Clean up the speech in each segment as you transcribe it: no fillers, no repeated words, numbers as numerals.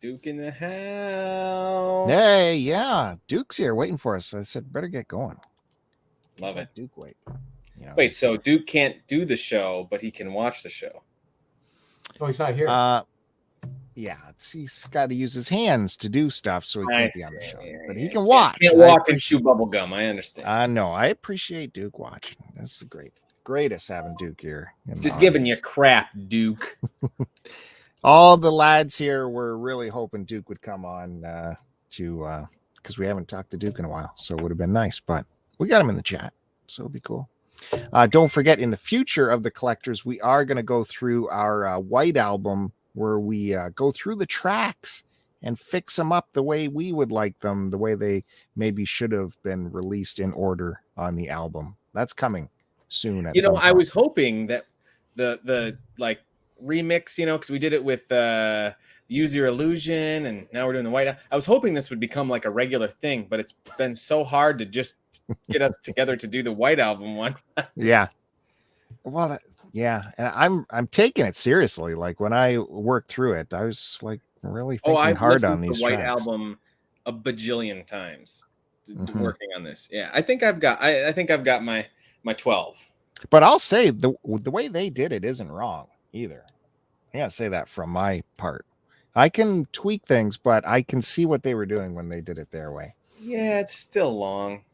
Duke in the house. Hey, yeah. Duke's here waiting for us. I said, better get going. Love it. Duke, wait. Wait, so Duke can't do the show, but he can watch the show. Oh, he's not here. Yeah, he's got to use his hands to do stuff, so he can't be on the show. But he can watch. Can't walk and chew bubble gum. I understand. No, I appreciate Duke watching. That's the greatest having Duke here. Just giving you crap, Duke. All the lads here were really hoping Duke would come on because we haven't talked to Duke in a while, so it would have been nice. But we got him in the chat, so it'll be cool. Don't forget, in the future of the collectors, we are going to go through our White Album, where we go through the tracks and fix them up the way we would like them, the way they maybe should have been released in order on the album. That's coming soon. I was hoping that the like remix, because we did it with Use Your Illusion, and now we're doing the White Album. I was hoping this would become like a regular thing, but it's been so hard to just get us together to do the White Album one. Yeah. Well, yeah, and I'm taking it seriously. Like when I worked through it, I was like really thinking hard on these White tracks. Album a bajillion times working on this. Yeah, I think I've got my 12. But I'll say the way they did it isn't wrong either. I gotta say that from my part. I can tweak things, but I can see what they were doing when they did it their way. Yeah, it's still long.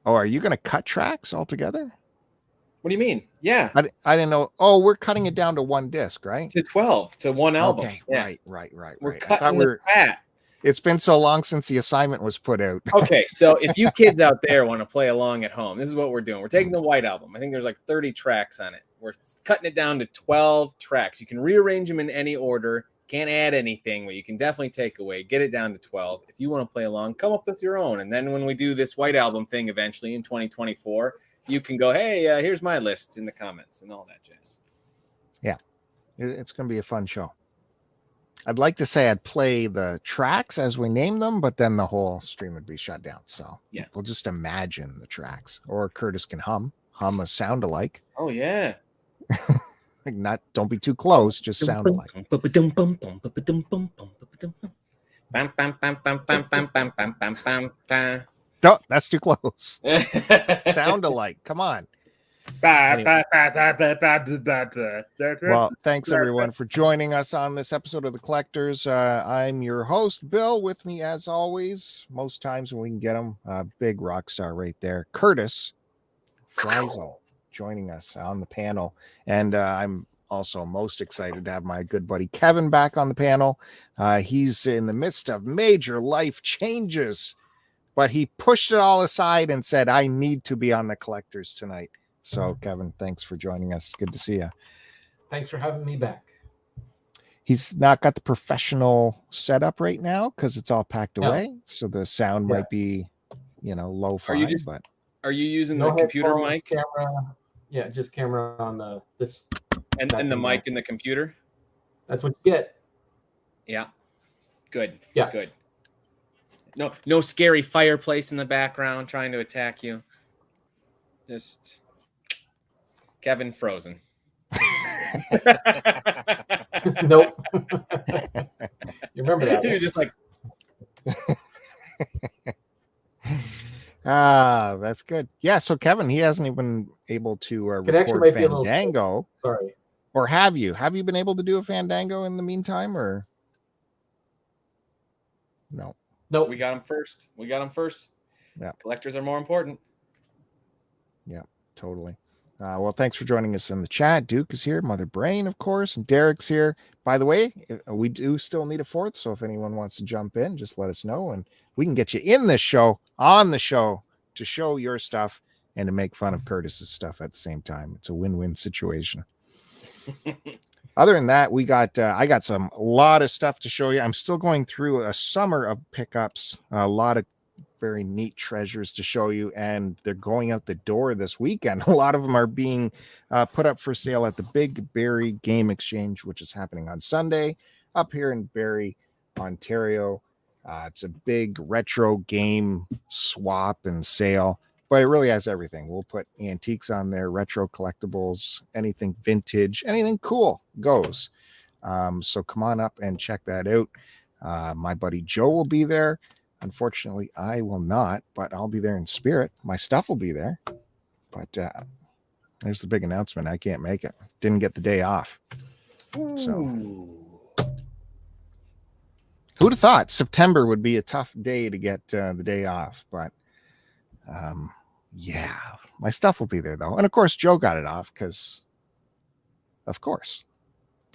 Oh, are you gonna cut tracks altogether? What do you mean? Yeah. I didn't know. Oh, we're cutting it down to one disc, right? To 12, to one album. Okay, yeah. Right. We're cutting the fat. It's been so long since the assignment was put out. Okay, so if you kids out there want to play along at home, this is what we're doing. We're taking the White Album. I think there's like 30 tracks on it. We're cutting it down to 12 tracks. You can rearrange them in any order. Can't add anything, but you can definitely take away. Get it down to 12. If you want to play along, come up with your own. And then when we do this White Album thing eventually in 2024, you can go, hey, here's my list in the comments and all that jazz. Yeah, it's going to be a fun show. I'd like to say I'd play the tracks as we name them, but then the whole stream would be shut down. So yeah, we'll just imagine the tracks, or Curtis can hum a sound alike. Oh yeah. Like don't be too close, just sound alike. No, that's too close. Sound alike. Come on. Anyway. Well, thanks everyone for joining us on this episode of The Collectors. I'm your host, Bill. With me, as always, most times when we can get him, big rock star right there, Curtis Friesel, joining us on the panel. And I'm also most excited to have my good buddy Kevin back on the panel. He's in the midst of major life changes, but he pushed it all aside and said, I need to be on The Collectors tonight. So, Kevin, thanks for joining us. Good to see you. Thanks for having me back. He's not got the professional setup right now because it's all packed away. So the sound might be, low-fi. Are you using the computer mic? Camera. Yeah, just camera on this. And the mic in the computer? That's what you get. Yeah. Good. Yeah. Good. No scary fireplace in the background trying to attack you. Just Kevin frozen. Nope. You remember that? He was just like. That's good. Yeah. So Kevin, he hasn't even been able to record Fandango. Sorry. Or have you? Have you been able to do a Fandango in the meantime, or no? Nope. We got him first. Yeah. Collectors are more important. Yeah, totally. Well, thanks for joining us in the chat. Duke is here, Mother Brain, of course, and Derek's here. By the way, we do still need a fourth, so if anyone wants to jump in, just let us know, and we can get you in this show, on the show, to show your stuff and to make fun of Curtis's stuff at the same time. It's a win-win situation. Other than that, I got a lot of stuff to show you. I'm still going through a summer of pickups, a lot of very neat treasures to show you, and they're going out the door this weekend. A lot of them are being put up for sale at the Big Barrie Game Exchange, which is happening on Sunday up here in Barrie, Ontario. It's a big retro game swap and sale, but it really has everything. We'll put antiques on there, retro collectibles, anything vintage, anything cool goes. So come on up and check that out. My buddy Joe will be there. Unfortunately, I will not, but I'll be there in spirit. My stuff will be there. But there's the big announcement. I can't make it. Didn't get the day off. So who'd have thought September would be a tough day to get the day off? But yeah, my stuff will be there though. And of course, Joe got it off because, of course,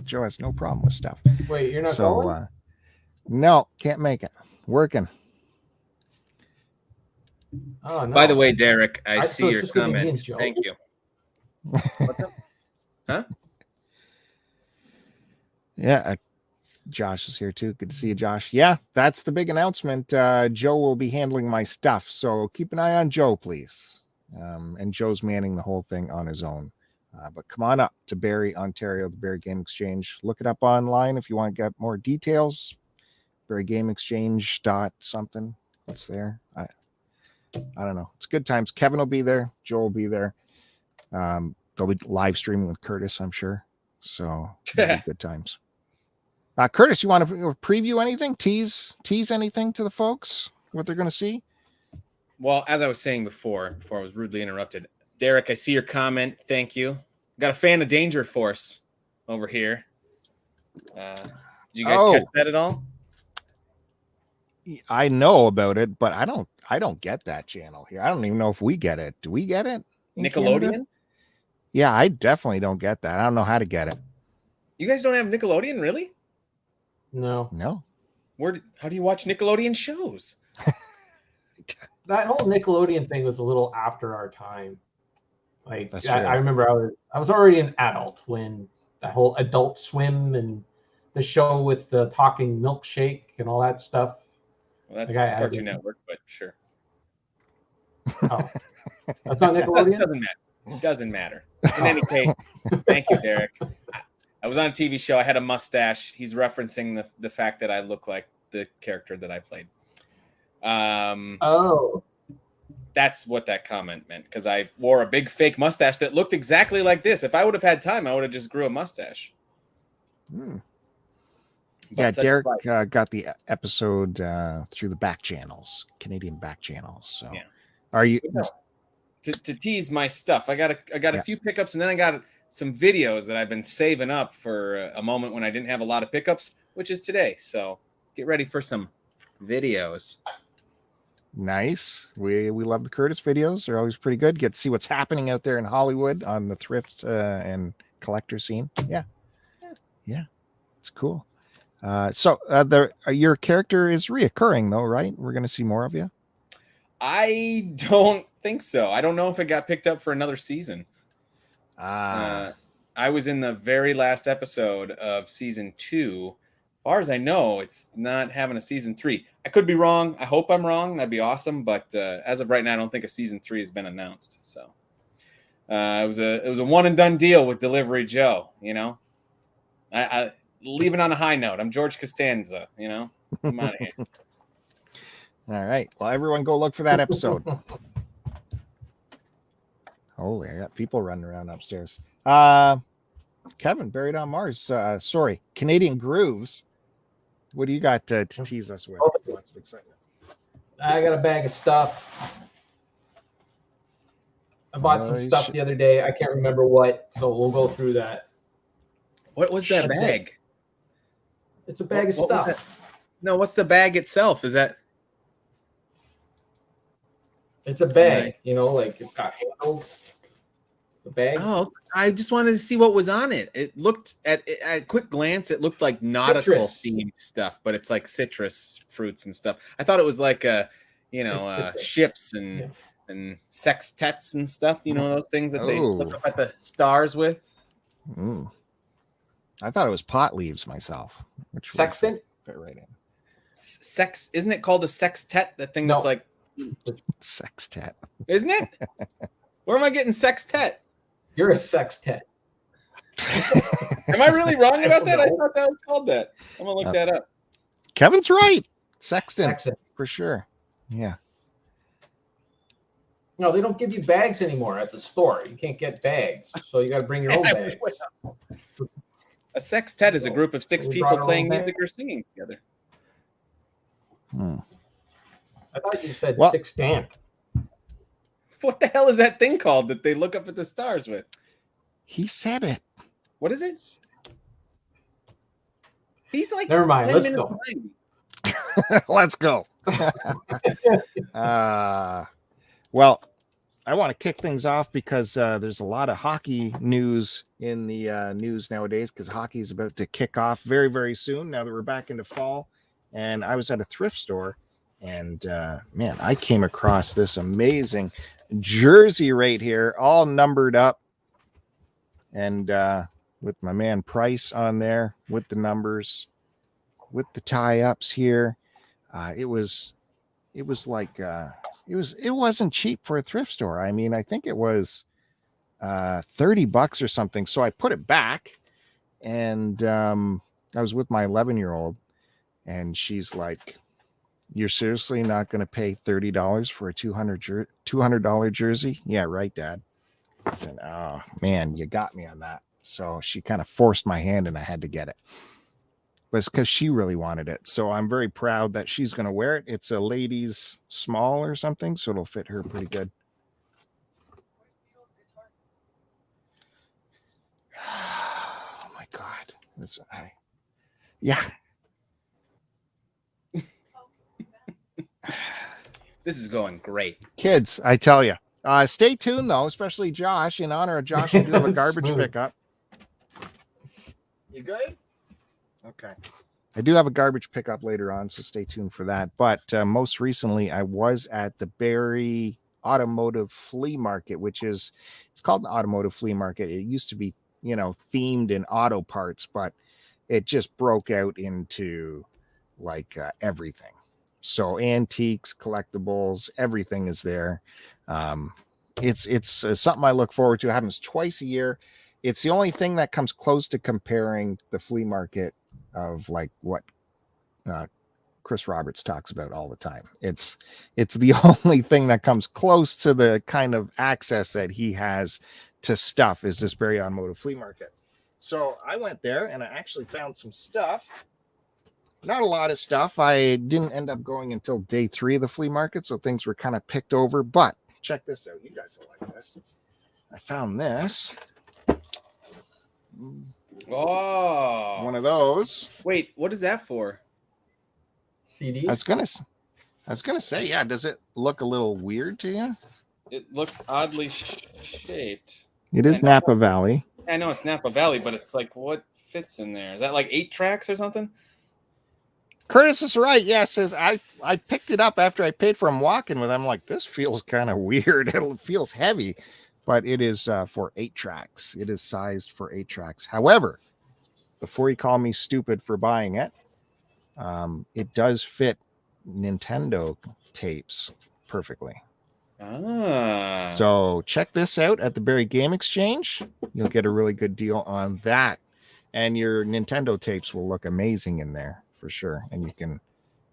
Joe has no problem with stuff. Wait, you're not going? No, can't make it. Working. Oh, no. By the way, Derek, I see so it's your just gonna be me comment. and Joe? Thank you. What's up? Huh? Yeah, Josh is here too. Good to see you, Josh. Yeah, that's the big announcement. Joe will be handling my stuff, so keep an eye on Joe, please. And Joe's manning the whole thing on his own. But come on up to Barrie, Ontario, the Barrie Game Exchange. Look it up online if you want to get more details. Barrie Game Exchange dot something. What's there? I don't know. It's good times. Kevin will be there. Joe will be there. They'll be live streaming with Curtis, I'm sure. So it'll be good times. Curtis, you want to preview anything? Tease anything to the folks? What they're going to see? Well, as I was saying before I was rudely interrupted, Derek, I see your comment. Thank you. Got a fan of Danger Force over here. Did you guys catch that at all? I know about it, but I don't get that channel here. I don't even know if we get it. Do we get it? Nickelodeon? Canada? Yeah, I definitely don't get that. I don't know how to get it. You guys don't have Nickelodeon, really? No. How do you watch Nickelodeon shows? That whole Nickelodeon thing was a little after our time. Like I remember I was already an adult when that whole Adult Swim and the show with the talking milkshake and all that stuff. Well, that's Cartoon Network, but sure. Oh, that's not Nickelodeon? Doesn't matter. In any case, thank you, Derek. I was on a TV show. I had a mustache. He's referencing the fact that I look like the character that I played. That's what that comment meant, because I wore a big fake mustache that looked exactly like this. If I would have had time, I would have just grew a mustache. Yeah, Derek got the episode through the back channels, Canadian back channels. So, yeah. Are you to tease my stuff? I got a few pickups, and then I got some videos that I've been saving up for a moment when I didn't have a lot of pickups, which is today. So get ready for some videos. Nice. We love the Curtis videos. They're always pretty good. Get to see what's happening out there in Hollywood on the thrift and collector scene. Yeah. It's cool. So your character is reoccurring though, right? We're going to see more of you. I don't think so. I don't know if it got picked up for another season. I was in the very last episode of season 2. As far as I know, it's not having a season 3. I could be wrong. I hope I'm wrong. That'd be awesome. But as of right now, I don't think a season 3 has been announced. So it was a one and done deal with Delivery Joe. You know, I leaving on a high note. I'm George Costanza. You know, I'm out of here. All right. Well, everyone, go look for that episode. Holy, I got people running around upstairs. Kevin, Buried on Mars. Sorry, Canadian Grooves. What do you got to tease us with? Lots of excitement. I got a bag of stuff. I bought some stuff the other day. I can't remember what, so we'll go through that. What was that bag? It's a bag of stuff. No, what's the bag itself? Is that? It's a bag, nice. You know, like it's got handles. It's a bag. Oh, I just wanted to see what was on it. It looked at a quick glance, it looked like nautical themed stuff, but it's like citrus fruits and stuff. I thought it was like ships and sextets and stuff. You know, those things that they look up at the stars with. Ooh. I thought it was pot leaves myself. Sextant? Fit right in. Isn't it called a sextet? That thing that's like sextet. Isn't it? Where am I getting sextet? You're a sextet. Am I really wrong about that? I thought that was called that. I'm gonna look that up. Kevin's right. Sextant for sure. Yeah. No, they don't give you bags anymore at the store. You can't get bags, so you got to bring your own bags. A sextet is a group of 6 people playing music or singing together. I thought you said sextant. What the hell is that thing called that they look up at the stars with? He said it. What is it? He's like, never mind. Let's go. Let's go. Well, I want to kick things off because there's a lot of hockey news in the news nowadays because hockey is about to kick off very, very soon now that we're back into fall. And I was at a thrift store and man, I came across this amazing jersey right here, all numbered up. And with my man Price on there with the numbers, with the tie-ups here. It wasn't cheap for a thrift store. I mean, I think it was $30 or something. So I put it back and I was with my 11-year-old and she's like, "You're seriously not going to pay $30 for a $200 jersey?" "Yeah, right, Dad." I said, "Oh man, you got me on that." So she kind of forced my hand and I had to get it. But it's because she really wanted it. So I'm very proud that she's going to wear it. It's a ladies small or something, so it'll fit her pretty good. Oh my God. Yeah. This is going great. Kids, I tell you. Stay tuned, though, especially Josh. In honor of Josh, I do have a garbage pickup. You good? Okay. I do have a garbage pickup later on, so stay tuned for that. But most recently, I was at the Barrie Automotive Flea Market, it's called the Automotive Flea Market. It used to be, themed in auto parts, but it just broke out into like everything. So antiques, collectibles, everything is there. It's something I look forward to. It happens twice a year. It's the only thing that comes close to comparing the flea market of like what Chris Roberts talks about all the time. It's the only thing that comes close to the kind of access that he has to stuff is this Barrie Automotive Flea Market. So I went there and I actually found some stuff. Not a lot of stuff. I didn't end up going until day 3 of the flea market, so things were kind of picked over. But check this out. You guys will like this. I found this. Oh, one of those. Wait, what is that for? CD. I was gonna say, yeah. Does it look a little weird to you? It looks oddly shaped. It is Napa Valley. I know it's Napa Valley, but it's like what fits in there? Is that like 8 tracks or something? Curtis is right. Yes, I picked it up after I paid for him walking with him. Like, this feels kind of weird. It feels heavy, but it is for 8 tracks. It is sized for 8 tracks. However, before you call me stupid for buying it, it does fit Nintendo tapes perfectly. So check this out at the Barrie Game Exchange. You'll get a really good deal on that. And your Nintendo tapes will look amazing in there for sure. And you can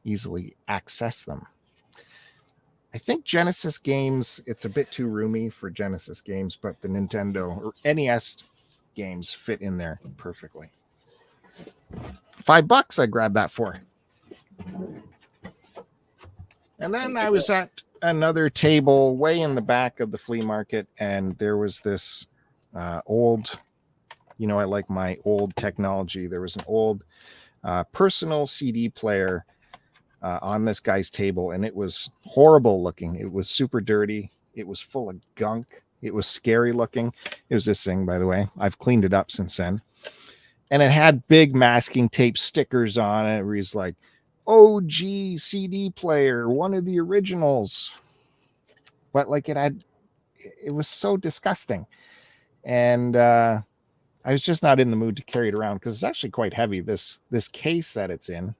easily access them. I think Genesis games, it's a bit too roomy for Genesis games, but the Nintendo or NES games fit in there perfectly. $5 I grabbed that for. And then I was at another table way in the back of the flea market, and there was this old, I like my old technology. There was an old personal CD player on this guy's table, and it was horrible looking. It was super dirty. It was full of gunk. It was scary looking. It was this thing, by the way. I've cleaned it up since then. And it had big masking tape stickers on it where he's like, OG CD player, one of the originals. But like it was so disgusting. And I was just not in the mood to carry it around because it's actually quite heavy. This case that it's in,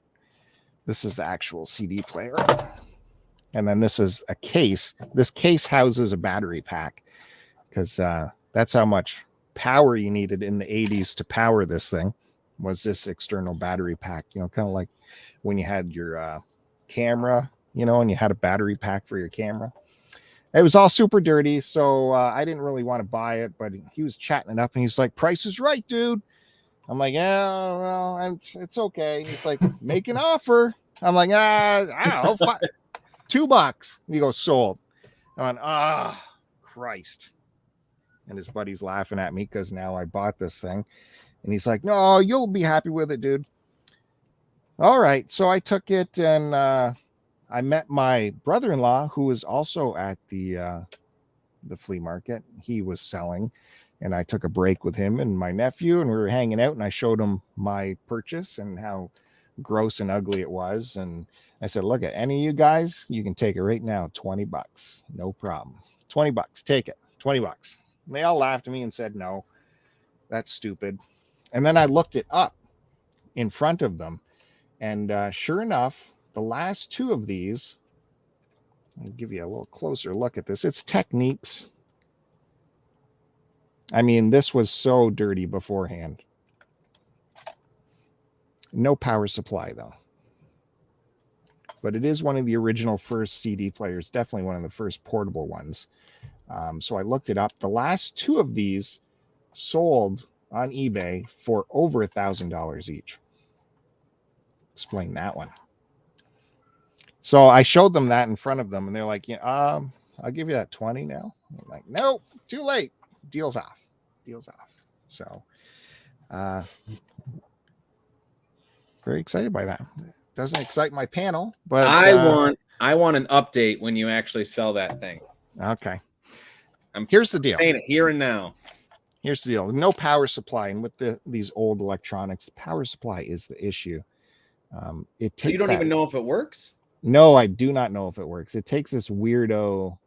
this is the actual CD player. And then this is a case. This case houses a battery pack because that's how much power you needed in the 80s to power this thing, was this external battery pack, kind of like when you had your camera, and you had a battery pack for your camera. It was all super dirty, so I didn't really want to buy it, but he was chatting it up, and he's like, "Price is right, dude. I'm like, yeah, well, it's okay. He's like, make an offer. I'm like, I don't know, $2. He goes, sold. I went, Christ. And his buddy's laughing at me because now I bought this thing. And he's like, no, you'll be happy with it, dude. All right. So I took it and I met my brother-in-law who was also at the flea market. He was selling. And I took a break with him and my nephew, and we were hanging out, and I showed him my purchase and how gross and ugly it was. And I said, look, at any of you guys, you can take it right now, $20, no problem. $20, take it, $20. And they all laughed at me and said, no, that's stupid. And then I looked it up in front of them, and sure enough, the last two of these, I'll give you a little closer look at this. It's Techniques. I mean, this was so dirty beforehand. No power supply, though. But it is one of the original first CD players, definitely one of the first portable ones. So I looked it up. The last two of these sold on eBay for over $1,000 each. Explain that one. So I showed them that in front of them, and they're like, yeah, I'll give you that 20 now. I'm like, nope, too late. Deal's off. So very excited by that. Doesn't excite my panel, but I want an update when you actually sell that thing. Okay. Here's the deal. Saying it here and now. Here's the deal. No power supply, and with these old electronics, power supply is the issue. It takes. So you don't even know if it works? No, I do not know if it works. It takes this weirdo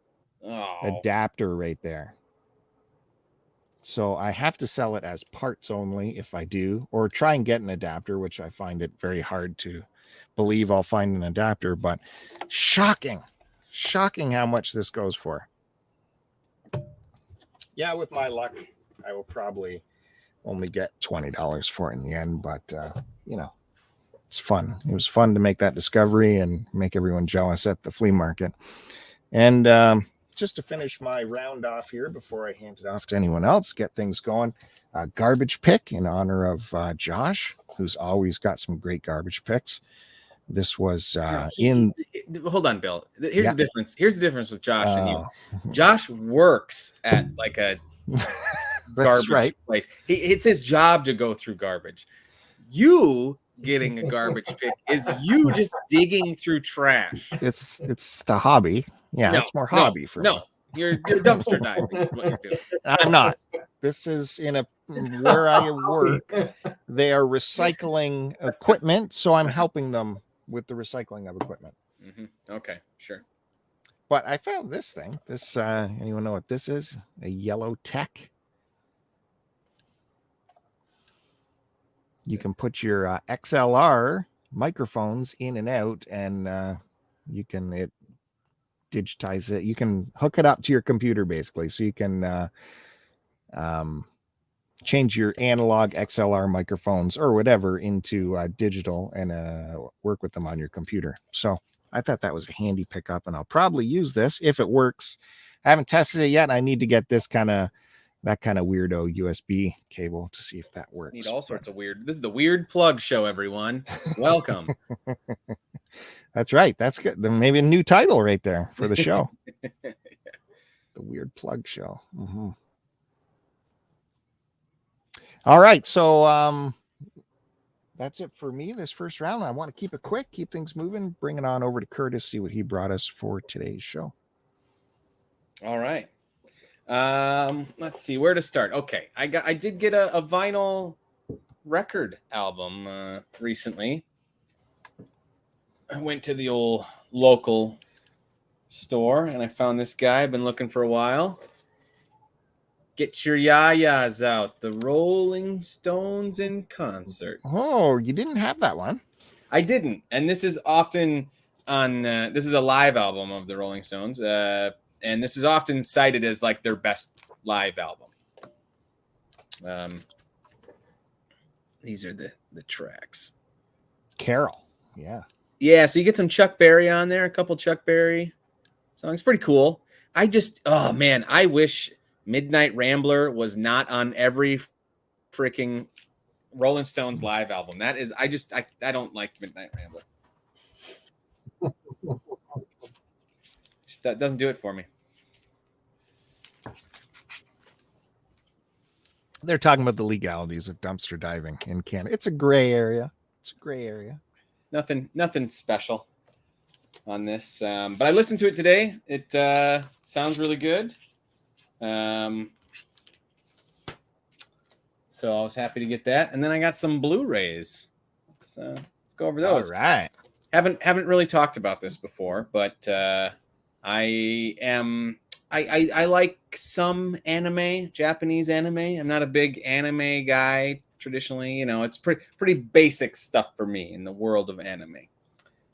adapter right there. So I have to sell it as parts only if I do, or try and get an adapter, which I find it very hard to believe I'll find an adapter, but shocking how much this goes for. Yeah, with my luck, I will probably only get $20 for it in the end, but it's fun. It was fun to make that discovery and make everyone jealous at the flea market. And just to finish my round off here before I hand it off to anyone else, get things going, garbage pick in honor of Josh, who's always got some great garbage picks. This was hold on, Bill. Here's the difference. Here's the difference with Josh and you. Josh works at like a garbage place. It's his job to go through garbage. You getting a garbage pick is you just digging through trash. It's the hobby. Yeah, it's more hobby for me. You're dumpster diving. What you're doing. I'm not. This is where I work. They are recycling equipment, so I'm helping them with the recycling of equipment. Mm-hmm. Okay, sure. But I found this thing. This anyone know what this is? A yellow tech. You can put your XLR microphones in and out, and you can digitize it. You can hook it up to your computer basically, so you can change your analog XLR microphones or whatever into digital and work with them on your computer. So I thought that was a handy pickup, and I'll probably use this if it works. I haven't tested it yet. I need to get this kind of weirdo USB cable to see if that works. Need all sorts of weird. This is the Weird Plug Show, everyone. Welcome. That's right. That's good. Then maybe a new title right there for the show. The Weird Plug Show. Mm-hmm. All right. So that's it for me this first round. I want to keep it quick, keep things moving, bring it on over to Curtis, see what he brought us for today's show. All right. Let's see where to start. Okay, I did get a vinyl record album recently. I went to the old local store and I found this guy I've been looking for a while. Get your yayas out. The Rolling Stones in concert. Oh, you didn't have that one. I didn't. And this is often on this is a live album of the Rolling Stones. And this is often cited as like their best live album. These are the tracks. Carol. Yeah. Yeah, so you get some Chuck Berry on there, a couple Chuck Berry songs. Pretty cool. I wish Midnight Rambler was not on every freaking Rolling Stones live album. That is, I don't like Midnight Rambler. That doesn't do it for me. They're talking about the legalities of dumpster diving in Canada. It's a gray area. Nothing special on this. But I listened to it today. It sounds really good. So I was happy to get that. And then I got some Blu-Rays. Let's go over those. All right. Haven't really talked about this before, but I like some anime, Japanese anime. I'm not a big anime guy traditionally. It's pretty basic stuff for me in the world of anime.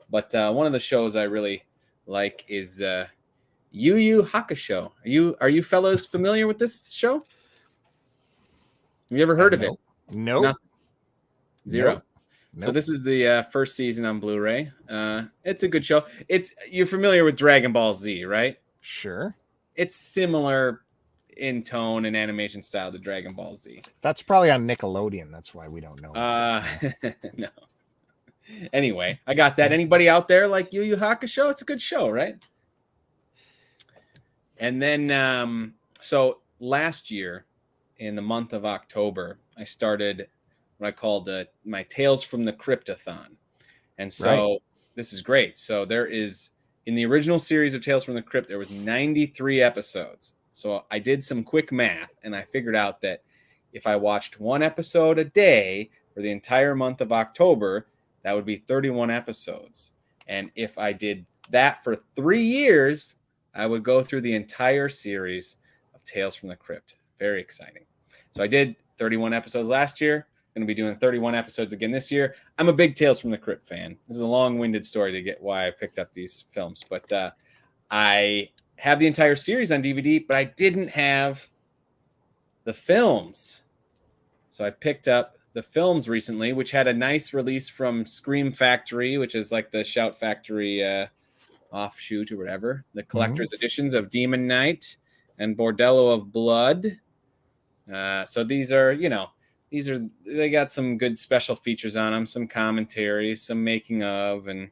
But one of the shows I really like is Yu Yu Hakusho. Are you fellows familiar with this show? Have you ever heard of it? No. Nothing. Zero. Nope. So this is the first season on Blu-ray. It's a good show. You're familiar with Dragon Ball Z, right? Sure. It's similar in tone and animation style to Dragon Ball Z. That's probably on Nickelodeon. That's why we don't know. No. Anyway, I got that. Anybody out there like Yu Yu Hakusho? It's a good show, right? And then, so last year in the month of October, I started what I called my Tales from the Cryptathon. And so This is great. So there is, in the original series of Tales from the Crypt, there was 93 episodes. So I did some quick math, and I figured out that if I watched one episode a day for the entire month of October, that would be 31 episodes. And if I did that for 3 years, I would go through the entire series of Tales from the Crypt. Very exciting. So I did 31 episodes last year. Going to be doing 31 episodes again this year. I'm a big Tales from the Crypt fan. This is a long-winded story to get why I picked up these films. But I have the entire series on DVD, but I didn't have the films. So I picked up the films recently, which had a nice release from Scream Factory, which is like the Shout Factory offshoot or whatever. The collector's editions of Demon Knight and Bordello of Blood. So these are, they got some good special features on them, some commentary, some making of, and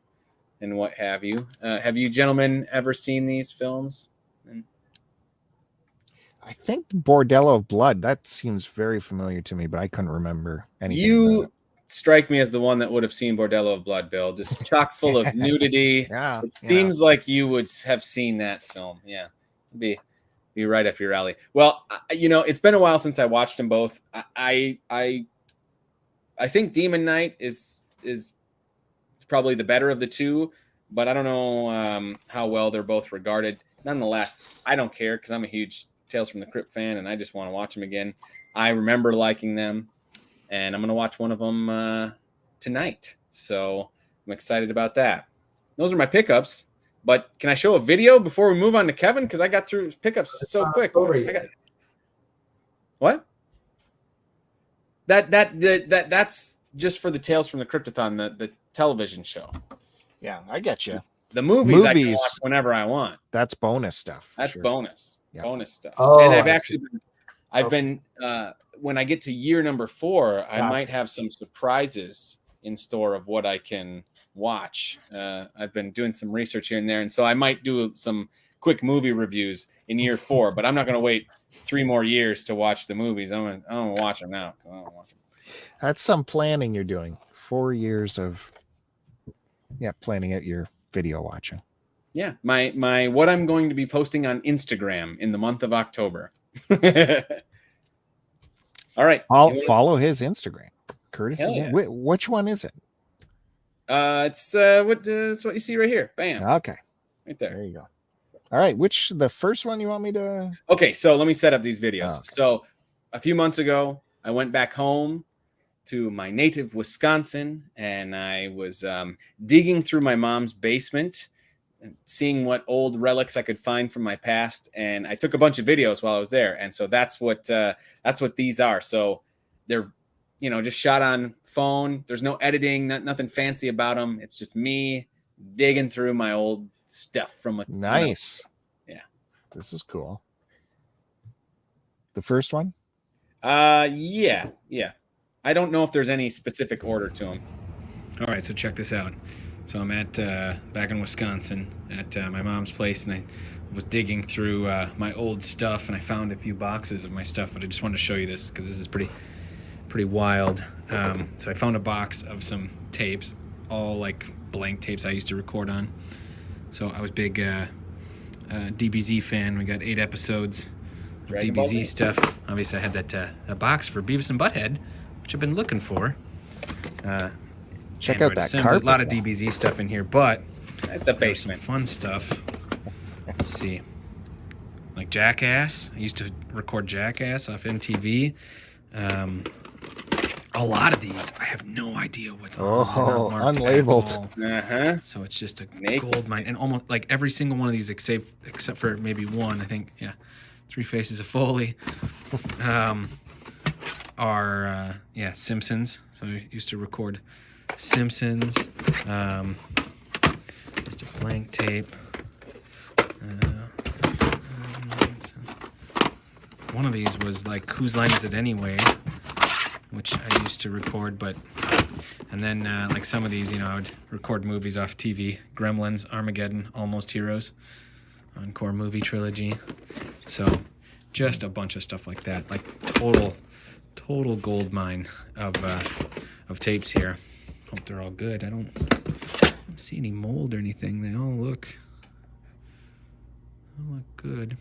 what have you. Have you gentlemen ever seen these films? I think Bordello of Blood, that seems very familiar to me, but I couldn't remember anything. You strike me as the one that would have seen Bordello of Blood, Bill. Just chock full of nudity. It seems like you would have seen that film. Yeah. It'd be right up your alley. Well, it's been a while since I watched them both. I think Demon Knight is probably the better of the two, but I don't know how well they're both regarded. Nonetheless, I don't care because I'm a huge Tales from the Crypt fan, and I just want to watch them again. I remember liking them, and I'm going to watch one of them tonight. So I'm excited about that. Those are my pickups. But can I show a video before we move on to Kevin? Because I got through pickups so quick. What? That's just for the Tales from the Cryptathon, the television show. Yeah, I get you. The movies I can watch whenever I want. That's bonus stuff. That's bonus. Yep. Bonus stuff. Oh, and I've been when I get to year number 4, I might have some surprises in store of what I can watch. I've been doing some research here and there, and so I might do some quick movie reviews in year 4, but I'm not going to wait 3 more years to watch the movies. I'm going to watch them now. I don't watch them. That's some planning you're doing. 4 years of planning out your video watching. Yeah, my what I'm going to be posting on Instagram in the month of October. All right, I'll follow his Instagram. Curtis is yeah. Which one is it? It's what you see right here. Bam. Okay. Right there. There you go. All right. The first one you want me to? Okay. So let me set up these videos. Okay. So a few months ago, I went back home to my native Wisconsin, and I was digging through my mom's basement and seeing what old relics I could find from my past. And I took a bunch of videos while I was there. And so that's what these are. So they're, just shot on phone. There's no editing, nothing fancy about them. It's just me digging through my old stuff from a nice. Yeah. This is cool. The first one? Yeah. I I don't know if there's any specific order to them. All right, so check this out. So I'm at back in Wisconsin at my mom's place, and I was digging through my old stuff, and I found a few boxes of my stuff. But I just wanted to show you this because this is pretty wild. So I found a box of some tapes, all like blank tapes I used to record on. So I was big DBZ fan. We got 8 episodes of DBZ stuff. Obviously, I had that box for Beavis and Butthead, which I've been looking for. Check out that carpet. A lot of DBZ stuff in here, but that's a basement. Fun stuff. Let's see. Like Jackass. I used to record Jackass off MTV. A lot of these, I have no idea what's on. Oh, unlabeled. So it's just a gold mine, and almost like every single one of these, except for maybe one, I think. Yeah, Three Faces of Foley. Are Simpsons. So I used to record Simpsons. Just a blank tape. One of these was like Whose Line Is It Anyway, which I used to record, and then like some of these, I would record movies off TV. Gremlins, Armageddon, Almost Heroes, Encore movie trilogy. So just a bunch of stuff like that, like total gold mine of tapes here. Hope they're all good. I don't see any mold or anything. They all look good.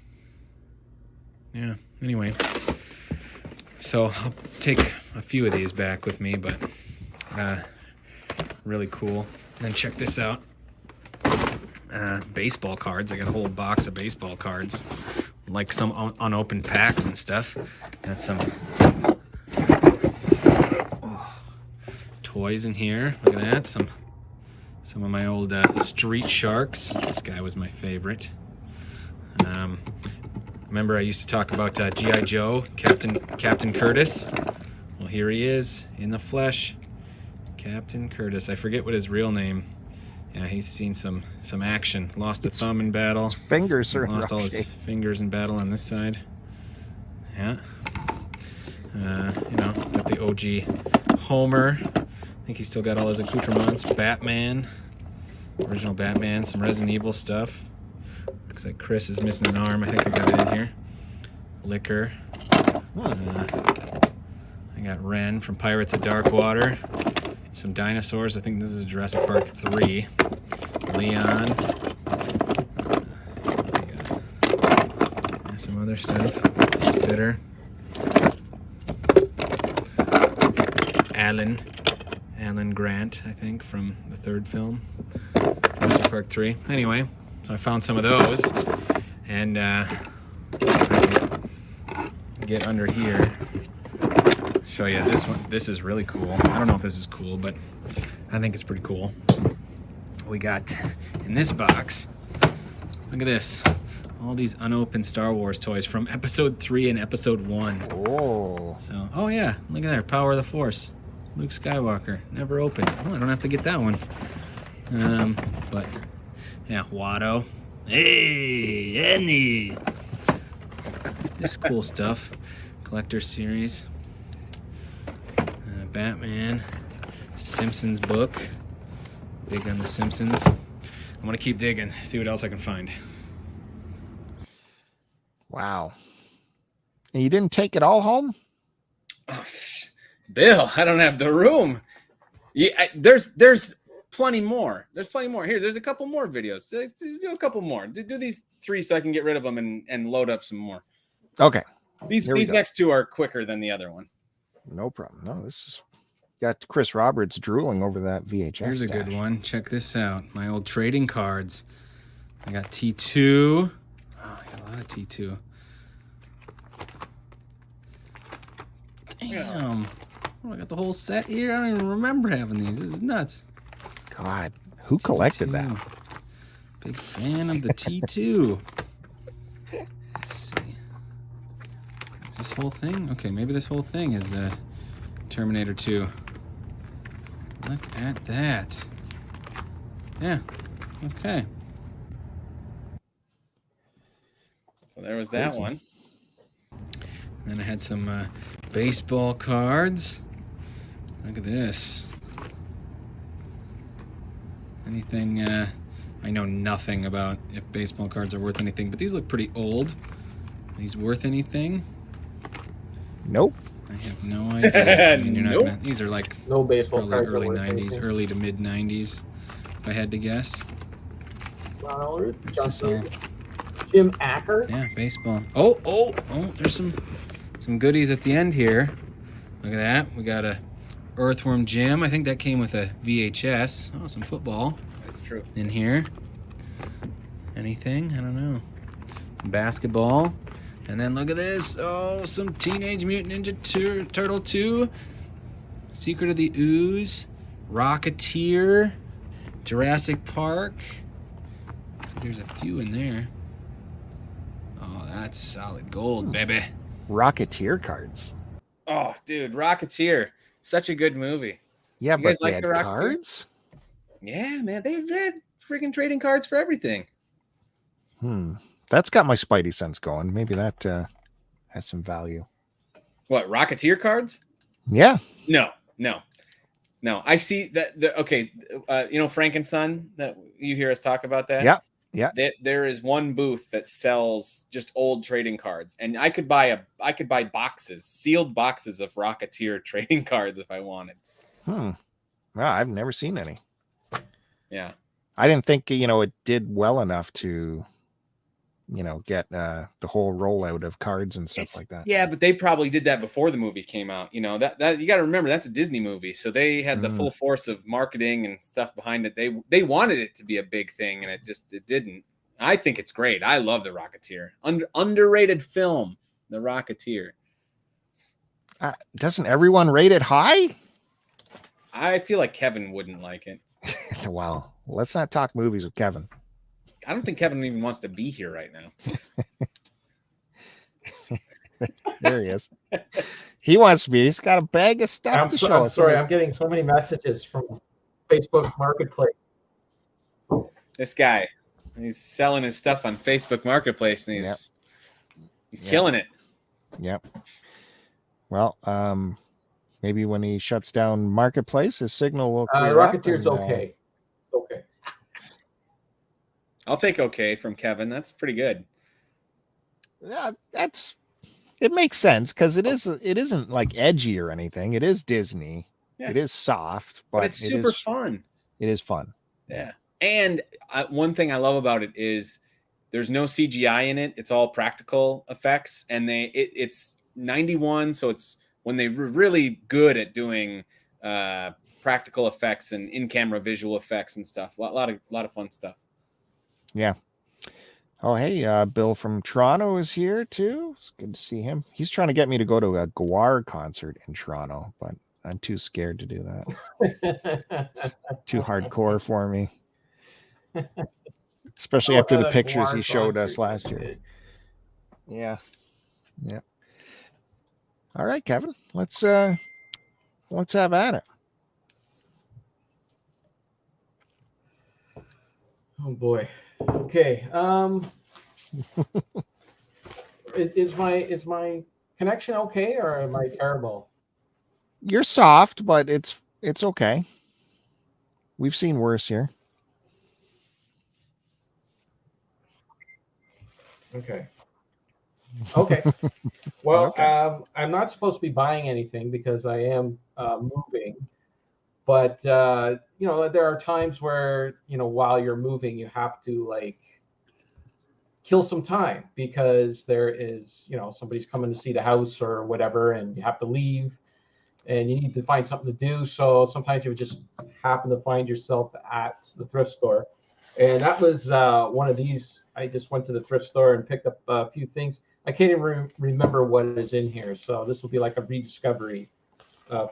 Yeah, anyway, so I'll take a few of these back with me, but really cool. And then check this out. Baseball cards. I got a whole box of baseball cards, like some unopened packs and stuff. Got some toys in here. Look at that. Some of my old Street Sharks. This guy was my favorite. Remember I used to talk about G.I. Joe, Captain Curtis? Well, here he is in the flesh. Captain Curtis. I forget what his real name. Yeah, he's seen some action. Lost a thumb in battle. His fingers are lost all his fingers in battle on this side. Yeah. Got the OG Homer. I think he's still got all his accoutrements. Batman. Original Batman. Some Resident Evil stuff. Looks like Chris is missing an arm. I think I got it in here. Liquor. I got Ren from Pirates of Dark Water. Some dinosaurs. I think this is Jurassic Park 3. Leon. Some other stuff. Spitter. Alan Grant, I think, from the 3rd film. Jurassic Park 3. Anyway, so I found some of those, and get under here, show you this one. This is really cool. I don't know if this is cool, but I think it's pretty cool. We got in this box, look at this, all these unopened Star Wars toys from Episode 3 and Episode 1. Oh. So, oh yeah, look at that, Power of the Force. Luke Skywalker, never opened. Oh, I don't have to get that one. But yeah, Watto. Hey, Annie. This cool stuff. Collector series. Batman. Simpsons book. Big on the Simpsons. I'm gonna keep digging, see what else I can find. Wow. And you didn't take it all home? Oh, Bill, I don't have the room. Yeah, there's plenty more. There's plenty more. Here, there's a couple more videos. Do a couple more. Do these 3 so I can get rid of them and load up some more. Okay. These next 2 are quicker than the other one. No problem. No, this is got Chris Roberts drooling over that VHS. Here's stash. a good one. Check this out. My old trading cards. I got T2. Oh, I got a lot of T2. Damn. Oh, I got the whole set here. I don't even remember having these. This is nuts. God, who collected that? Big fan of the T2. Let's see. Is this whole thing? Okay, maybe this whole thing is Terminator 2. Look at that. Yeah. Okay. So there was that Crazy. one. Then I had some baseball cards. Look at this. Anything, I know nothing about if baseball cards are worth anything, but these look pretty old. Are these worth anything? Nope. I have no idea. I mean, you're not Nope. gonna, these are like No baseball probably cards are early worth 90s, anything. early to mid 90s, if I had to guess. John Ellery, It's John just all, Sears, Jim Acker. yeah, baseball. Oh, there's some goodies at the end here. Look at that. We got a Earthworm Jim. I think that came with a VHS. Oh, some football. That's true. In here. Anything? I don't know. Basketball. And then look at this. Oh, some Teenage Mutant Ninja Turtle 2. Secret of the Ooze. Rocketeer. Jurassic Park. So there's a few in there. Oh, that's solid gold, baby. Rocketeer cards. Oh, dude, Rocketeer. Such a good movie. Yeah, You but guys they like had the Rocketeer? cards? Yeah, man. They had freaking trading cards for everything. That's got my spidey sense going. Maybe that has some value. What, Rocketeer cards? Yeah. No. I see that. Okay, Frank and Son, that you hear us talk about that. Yeah. There is one booth that sells just old trading cards, and I could buy boxes, sealed boxes of Rocketeer trading cards if I wanted. Well, I've never seen any. Yeah. I didn't think it did well enough to get the whole rollout of cards and stuff like that. Yeah, but they probably did that before the movie came out. That you got to remember, that's a Disney movie, so they had the full force of marketing and stuff behind it. They wanted it to be a big thing, and it didn't. I think it's great. I love The Rocketeer. Underrated film, The Rocketeer. Doesn't everyone rate it high? I feel like Kevin wouldn't like it. Well, let's not talk movies with Kevin. I don't think Kevin even wants to be here right now. There he is. He wants to be. He's got a bag of stuff to show us. Sorry, I'm getting so many messages from Facebook Marketplace. This guy, he's selling his stuff on Facebook Marketplace, and he's killing it. Yep. Well, maybe when he shuts down Marketplace, his signal will clear Rocketeer's up and, okay. Okay. I'll take okay from Kevin. That's pretty good. Yeah, it makes sense because it isn't like edgy or anything. It is Disney. Yeah. It is soft, but it's super fun. It is fun. Yeah. And one thing I love about it is there's no CGI in it. It's all practical effects, and it's 91, so it's when they were really good at doing practical effects and in-camera visual effects and stuff. A lot of fun stuff. Yeah. Oh, hey, Bill from Toronto is here too. It's good to see him. He's trying to get me to go to a Gwar concert in Toronto, but I'm too scared to do that. It's too hardcore for me. Especially after the pictures he showed us last year. Yeah. All right, Kevin. Let's have at it. Oh boy. Okay. Is my connection okay, or am I terrible? You're soft, but it's okay. We've seen worse here. Okay. Well, I'm not supposed to be buying anything because I am moving. But there are times where while you're moving, you have to kill some time because there is somebody's coming to see the house or whatever, and you have to leave, and you need to find something to do. So sometimes you would just happen to find yourself at the thrift store, and that was one of these. I just went to the thrift store and picked up a few things. I can't even remember what is in here, so this will be like a rediscovery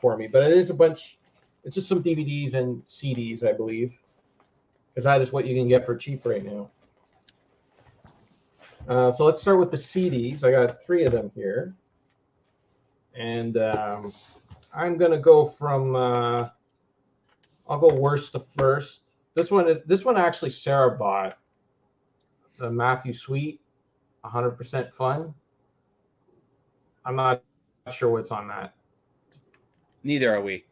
for me. But it is a bunch. It's just some DVDs and CDs, I believe, because that is what you can get for cheap right now. So let's start with the CDs. I got 3 of them here, and I'm gonna go from. I'll go worst to first. This one actually Sarah bought. The Matthew Sweet, 100% Fun. I'm not sure what's on that. Neither are we.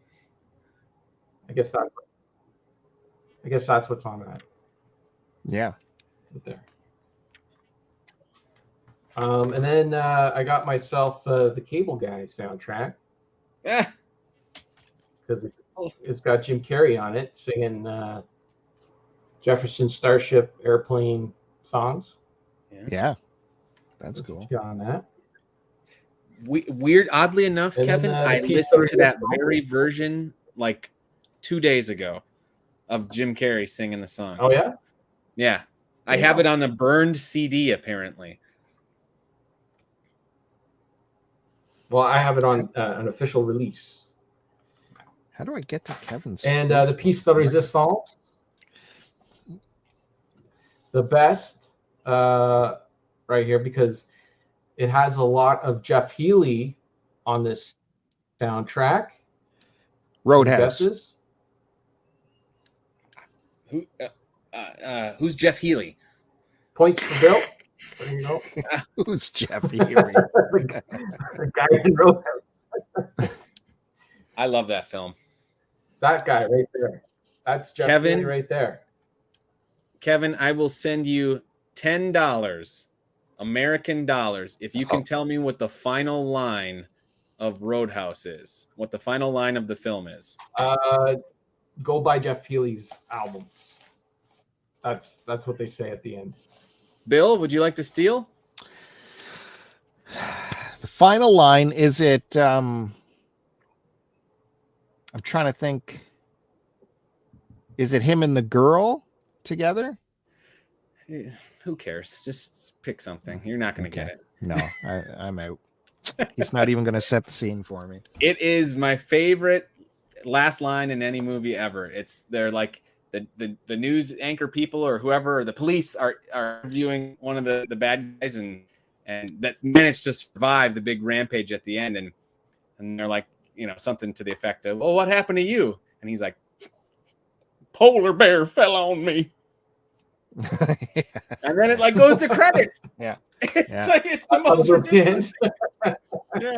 guess that's what's on that. Yeah. Right there. And then I got myself the Cable Guy soundtrack because it's got Jim Carrey on it singing Jefferson Starship Airplane songs. Yeah. That's cool. Got on that. Weird, oddly enough, And Kevin, then, I piece listened to that resistance. very version like 2 days ago of Jim Carrey singing the song. Oh yeah, Yeah. I There you have go. it on a burned CD, apparently. well I have it on an official release. How do I get to Kevin's? And the piece de resistance, the best right here, because it has a lot of Jeff Healey on this soundtrack. Roadhouse. Guesses? Who's Jeff Healey? Points for Bill. There you go. Who's Jeff Healey? The guy in Roadhouse. I love that film. That guy right there. That's Jeff Kevin? Healey right there. Kevin, I will send you $10, American dollars, if you can tell me what the final line of Roadhouse is, what the final line of the film is. Go buy Jeff Healey's albums. That's what they say at the end. Bill, would you like to steal? The final line, is it I'm trying to think. Is it him and the girl together? Who cares? Just pick something. You're not going to get it. No, I'm out. He's not even going to set the scene for me. It is my favorite last line in any movie ever. They're like the news anchor people or whoever, or the police are viewing one of the bad guys and that managed to survive the big rampage at the end, and they're like, something to the effect of, "Oh, what happened to you?" And he's like, "Polar bear fell on me." Yeah. And then it like goes to credits. Yeah. It's Yeah. like it's the most ridiculous. Yeah,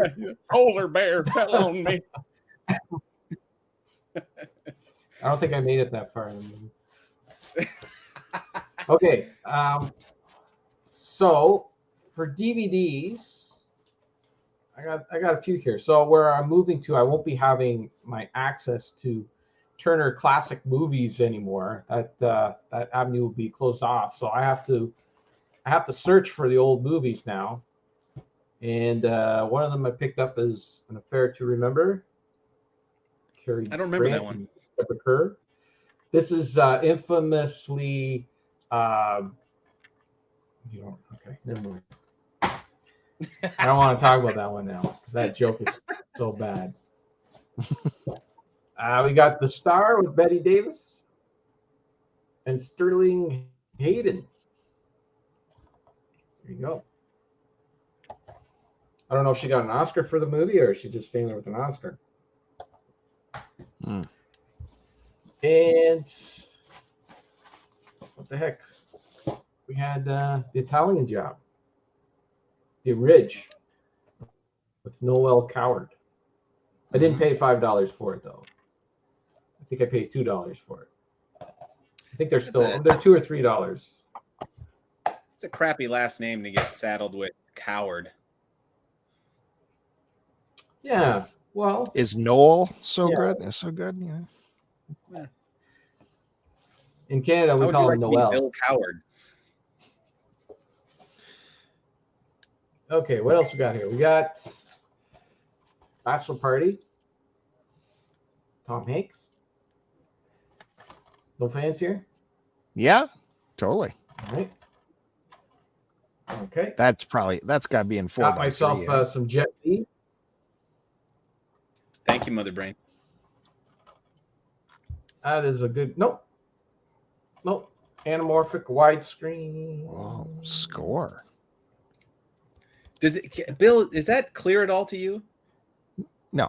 polar bear fell on me. I don't think I made it that far in the movie. Okay. So for DVDs, I got a few here. So where I'm moving to, I won't be having my access to Turner Classic Movies anymore. That avenue will be closed off. So I have to search for the old movies now. And one of them I picked up is An Affair to Remember. I don't remember that one. Kerr. This is infamously. You don't. Okay, never mind. I don't want to talk about that one now. That joke is so bad. We got The Star with Betty Davis and Sterling Hayden. There you go. I don't know if she got an Oscar for the movie or she just staying there with an Oscar. And what the heck? We had The Italian Job. The Ridge with Noel Coward. I didn't pay $5 for it though. I think I paid $2 for it. I think they're $2 or $3. It's a crappy last name to get saddled with, Coward. Yeah. Well, is Noel so good? It's so good. Yeah. In Canada, we call him Noel. Bill Coward. Okay, what else we got here? We got Bachelor Party. Tom Hanks. No fans here? Yeah, totally. All right. Okay. That's got to be in 4x3. Got myself some Jet Li. Thank you, Mother Brain. That is a good. Nope. Anamorphic widescreen. Oh, score. Does it, Bill? Is that clear at all to you? No.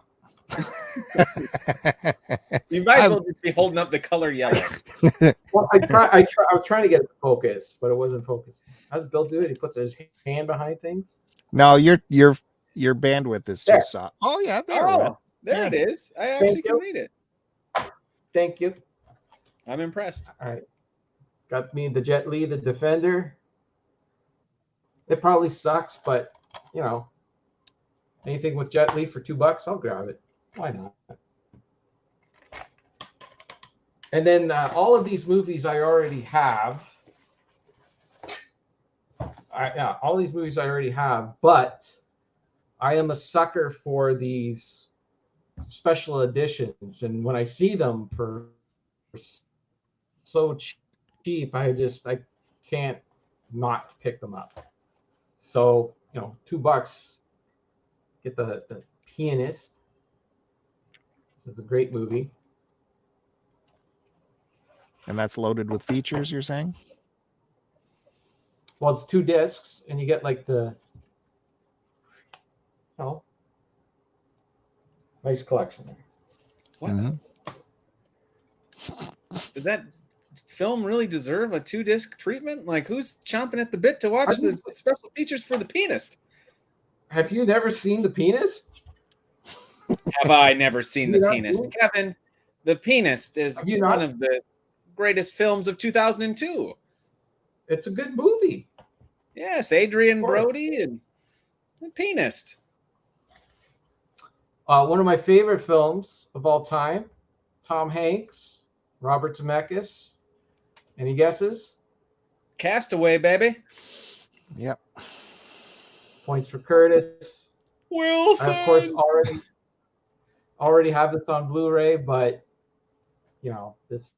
You might as well just be holding up the color yellow. Well, I was trying to get it to focus, but it wasn't focused. How does Bill do it? He puts his hand behind things. No, your bandwidth is too There. soft. Oh yeah, there. There it is. I actually can read it. Thank you. I'm impressed. All right. Got me the Jet Li, the Defender. It probably sucks, but you know, anything with Jet Li for $2, I'll grab it. Why not? And then all of these movies I already have. All these movies I already have, but I am a sucker for these special editions. And when I see them for so cheap, I can't not pick them up. So, you know, $2, get the Pianist. This is a great movie. And that's loaded with features, you're saying? Well, it's 2 discs, and you get like the, nice collection there. What? Mm-hmm. Does that film really deserve a 2-disc treatment? Like, who's chomping at the bit to watch the special features for The Pianist? Have you never seen The Pianist? Have I never seen The Pianist? Kevin, The Pianist is one of the greatest films of 2002. It's a good movie. Yes, Adrian Brody and The Pianist. One of my favorite films of all time, Tom Hanks, Robert Zemeckis. Any guesses? Castaway, baby. Yep. Points for Curtis. Wilson. I, of course, already have this on Blu-ray, but you know, this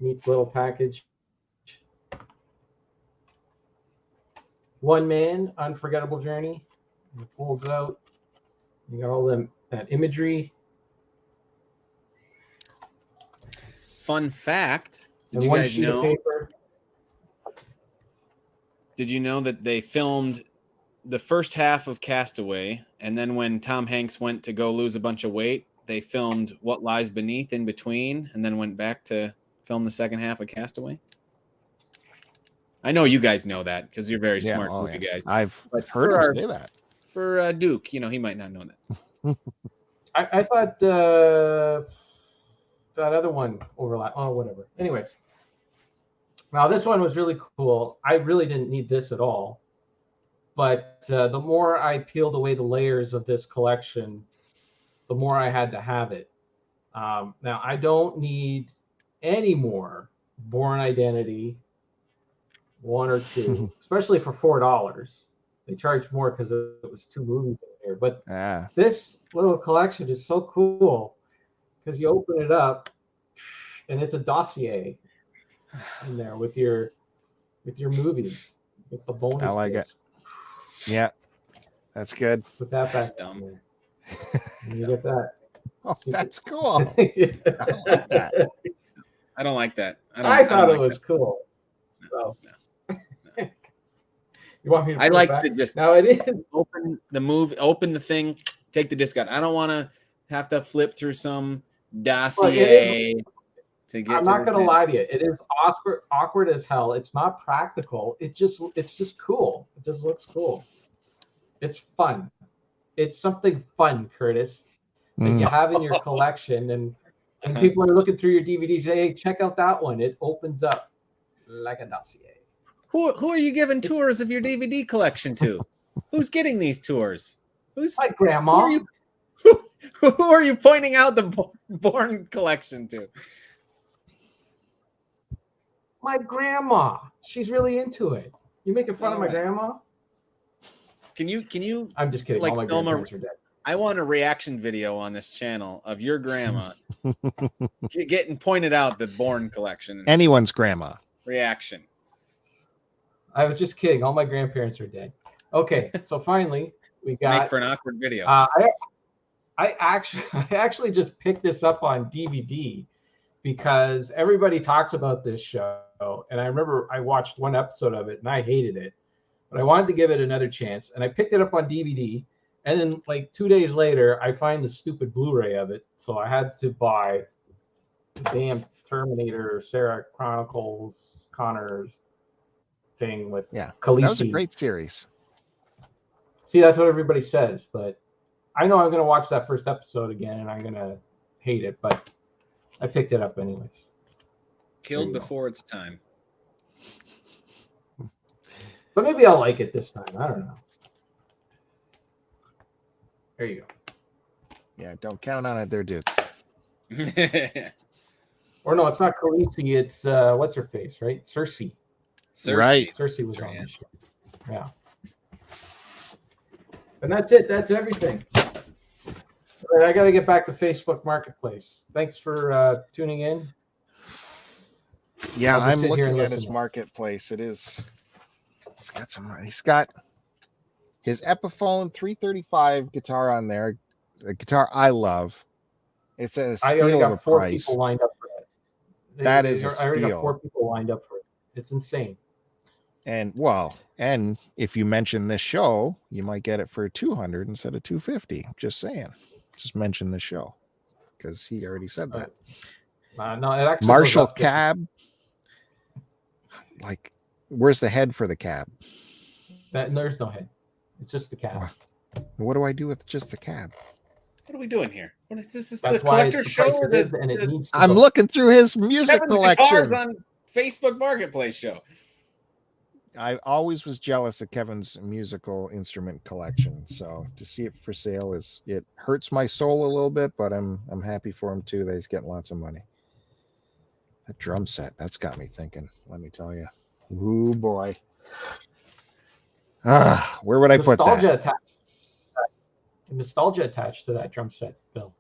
neat little package. One Man, Unforgettable Journey. It folds out. You got all that imagery. Fun fact. Did and you one guys sheet know? Of paper. Did you know that they filmed the first half of Castaway, and then when Tom Hanks went to go lose a bunch of weight, they filmed What Lies Beneath in between, and then went back to film the second half of Castaway? I know you guys know that because you're very smart movie guys. I've heard him say that. For Duke, you know, he might not know that. I thought that other one overlap. Oh, whatever. Anyways. Now, this one was really cool. I really didn't need this at all. But the more I peeled away the layers of this collection, the more I had to have it. Now, I don't need any more Bourne Identity 1 or 2, especially for $4. They charged more because it was 2 movies in here. But this little collection is so cool because you open it up and it's a dossier in there with your movies, with the bonus. I like it. Yeah, that's good. Put that back down there. And you get that. Oh, that's cool. I like that. I don't like that. I thought it was cool. So. You want me to? I like to just now it is open the thing, take the disc out. I don't want to have to flip through some dossier to get. I'm not going to lie to you. It is awkward as hell. It's not practical. It's just cool. It just looks cool. It's fun. It's something fun, Curtis, that you have in your collection, and people are looking through your DVDs. Hey, check out that one. It opens up like a dossier. Who are you giving tours of your DVD collection to? Who's getting these tours? Who's my grandma? Who are you pointing out the Bourne collection to? My grandma. She's really into it. You making fun of my grandma? Can you? I'm just kidding. All my grandparents are dead. I want a reaction video on this channel of your grandma getting pointed out the Bourne collection. Anyone's grandma. Reaction. I was just kidding. All my grandparents are dead. Okay, so finally we got. Make for an awkward video. I actually just picked this up on DVD because everybody talks about this show, and I remember I watched one episode of it and I hated it, but I wanted to give it another chance, and I picked it up on DVD. And then, like 2 days later, I find the stupid Blu-ray of it, so I had to buy the damn Terminator, Sarah Chronicles, Connors thing with Khaleesi. That was a great series. See, that's what everybody says, but I know I'm going to watch that first episode again and I'm going to hate it, but I picked it up anyways. Killed before its time. But maybe I'll like it this time. I don't know. There you go. Yeah, don't count on it there, Duke. Or no, it's not Khaleesi. It's what's her face, right? Cersei. Right. Cersei was on this show. Yeah. And that's it. That's everything. All right, I got to get back to Facebook Marketplace. Thanks for tuning in. Yeah, I'm looking at his marketplace. He's got his Epiphone 335 guitar on there, a guitar I love. It's a steal. I already got 4 people lined up for it. That is a steal. I already got 4 people lined up for it. It's insane. And if you mention this show, you might get it for $200 instead of $250. Just saying. Just mention the show because he already said that. No, it actually Marshall cab. Like, where's the head for the cab? There's no head. It's just the cab. What do I do with just the cab? What are we doing here? What is this? Is That's the collector show? I'm looking through his music collection. Guitars on Facebook Marketplace show. I always was jealous of Kevin's musical instrument collection, so to see it for sale it hurts my soul a little bit, but I'm happy for him too that he's getting lots of money. That drum set, that's got me thinking, let me tell you. Ooh boy. Where would I put that? Nostalgia attached to that drum set, Bill.